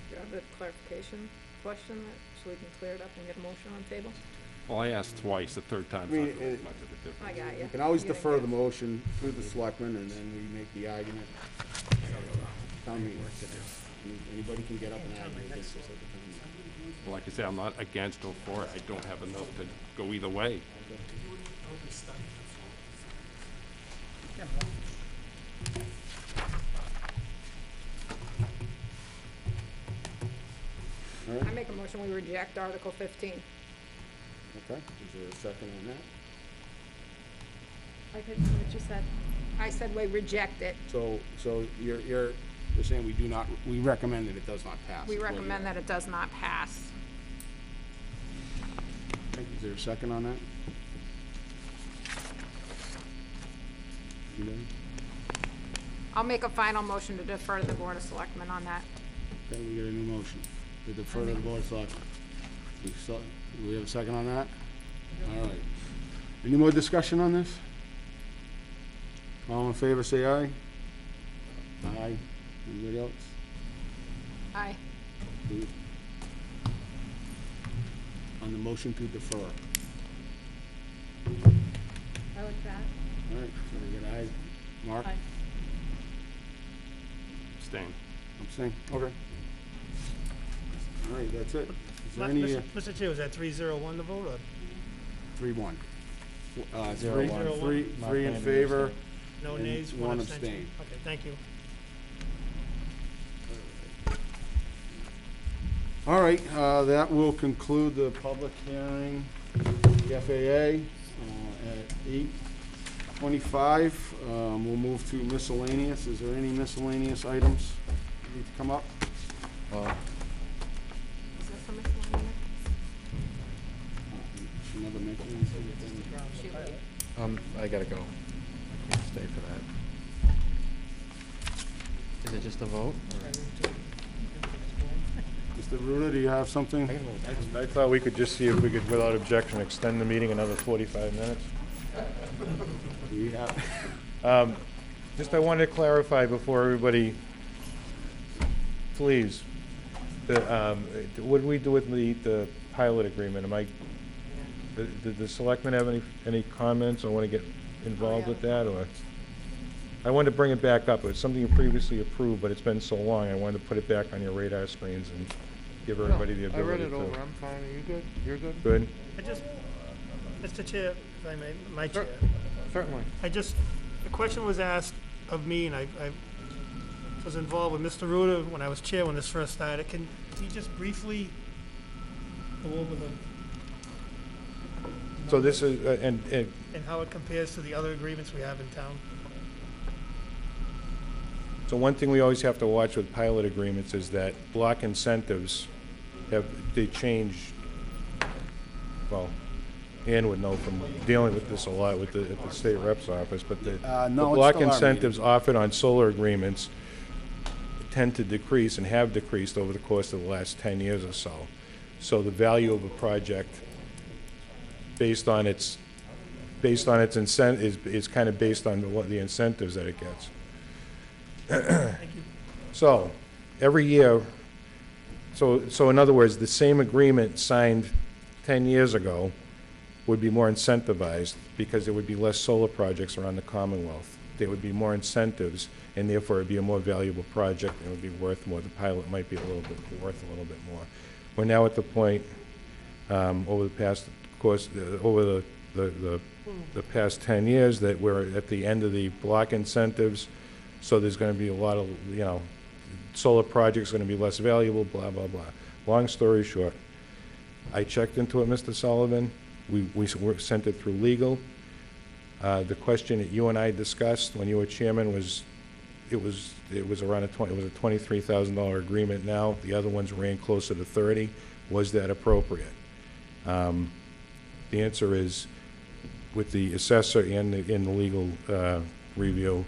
Do you have a clarification question so we can clear it up and get a motion on the table? Well, I asked twice, the third time's I not mean, really much of a difference. I got you. You can always You didn't defer get the it. motion through the selectmen, and then we make the argument. Town meeting. Anybody can get up and argue against this at the town meeting. Like I say, I'm not against or for it. I don't have enough to go either way. All right, I make a motion, we reject Article 15. okay. Is there a second on that? I couldn't hear what you said. I said we reject it. So you're saying we recommend that it does not pass. We is what recommend that it does not pass. you're- Is there a second on that? You done? I'll make a final motion to defer to the Board of Selectmen on that. Okay, we got a new motion. To defer to the Board of Selectmen. Do we have a second on that? All right. Any more discussion on this? All in favor, say aye. Aye. Anybody else? Aye. Steve? On the motion to defer. All I like that. right, so we got aye. Mark? Aye. Abstain. Abstain? Okay. All right, that's it. Is there Ma- any, Mr. Chair, was that 301 to vote, or? 3-1? Zero, Three, one. three, Mark three in Lambert favor. abstained. No And nays, one one abstention? abstain. Okay, thank you. All right, that will conclude the public hearing, the FAA, at 8:25. We'll move to miscellaneous. Is there any miscellaneous items that need to come up? Is this a miscellaneous? Should never mention anything. Should we? I gotta go. I can't stay for that. Is it just a vote? Mr. Ruda, do you have something? I thought we could just see if we could, without objection, extend the meeting another 45 minutes. We have, Just I wanted to clarify before everybody, please, What do we do with the pilot agreement? Did the selectmen have any comments, or want to get involved with that, or? I wanted to bring it back up. It was something you previously approved, but it's been so long, I wanted to put it back on your radar screens and give everybody the I ability to. read it over, I'm fine, are you good? You're good? Good? I just, Mr. Chair, if I may, my chair. Certainly. The question was asked of me, and I was involved with Mr. Ruda when I was chair when this first started. Can you just briefly go over So this is, and how it compares to the other agreements we have in town? so one thing we always have to watch with pilot agreements is that block incentives they change, well, Ann would know from dealing with this a lot at the state rep's office, but the No, it's block still our incentives offered on solar agreements tend to decrease and have decreased over the course of the last 10 years or so. So the value of a project based on its incentive is kind of based on what the incentives that it gets. So every year, so in other words, the same agreement signed 10 years ago would be more incentivized because there would be less solar projects around the Commonwealth. There would be more incentives, and therefore it'd be a more valuable project and it would be worth more. The pilot might be worth a little bit more. We're now at the point over the past course over the past 10 years that we're at the end of the block incentives. So there's going to be a lot of solar projects going to be less valuable. Blah blah blah. Long story short, I checked into it, Mr. Sullivan. We sent it through legal. The question that you and I discussed when you were chairman was, it was around it was a $23,000 agreement. Now the other ones ran closer to 30. Was that appropriate? The answer is, with the assessor and the legal review,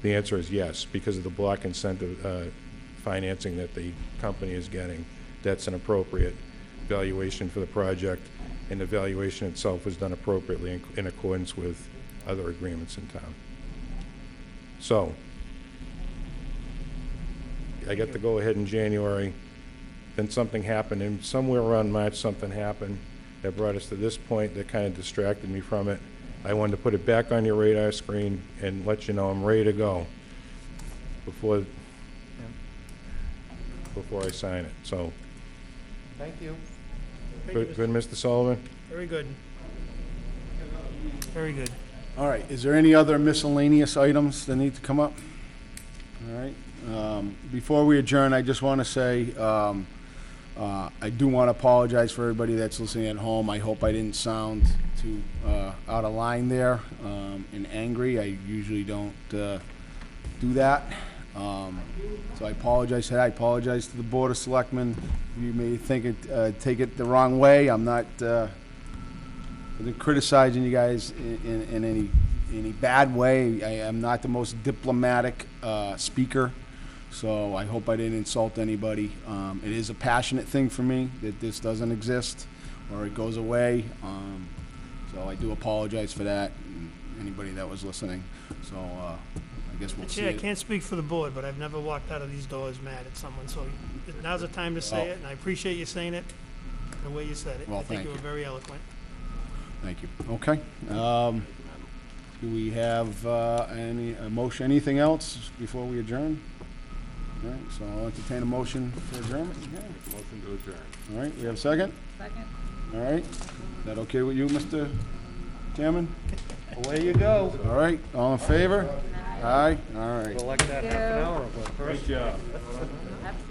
the answer is yes, because of the block incentive financing that the company is getting. That's an appropriate valuation for the project, and the valuation itself was done appropriately in accordance with other agreements in town. So, I got to go ahead in January, then something happened, and somewhere around March something happened that brought us to this point that kind of distracted me from it. I wanted to put it back on your radar screen and let you know I'm ready to go before I sign it. So, Thank you. good, Mr. Sullivan? Very good. Very good. All right, is there any other miscellaneous items that need to come up? All right, before we adjourn, I just want to say, I do want to apologize for everybody that's listening at home. I hope I didn't sound too out of line there and angry. I usually don't do that. So I apologize to that. I apologize to the Board of Selectmen. You may think take it the wrong way. I'm not criticizing you guys in any bad way. I am not the most diplomatic speaker. So I hope I didn't insult anybody. It is a passionate thing for me that this doesn't exist or it goes away. So I do apologize for that, and anybody that was listening. So I guess we'll see. I can't speak for the board, but I've never walked out of these doors mad at someone. So now's the time to say it, and I appreciate you saying it the way you said it. Well, I think you were thank very eloquent. Thank you. Okay. Do we have any motion, anything else before we adjourn? All right, so I'll entertain a motion for adjournment. Yeah. Motion to adjourn. All right, we have a second? Second. All right. Is that okay with you, Mr. Chairman? Away you go. All right, all in favor? Aye. All right. We'll elect that half an hour ago. Great job. Absolutely.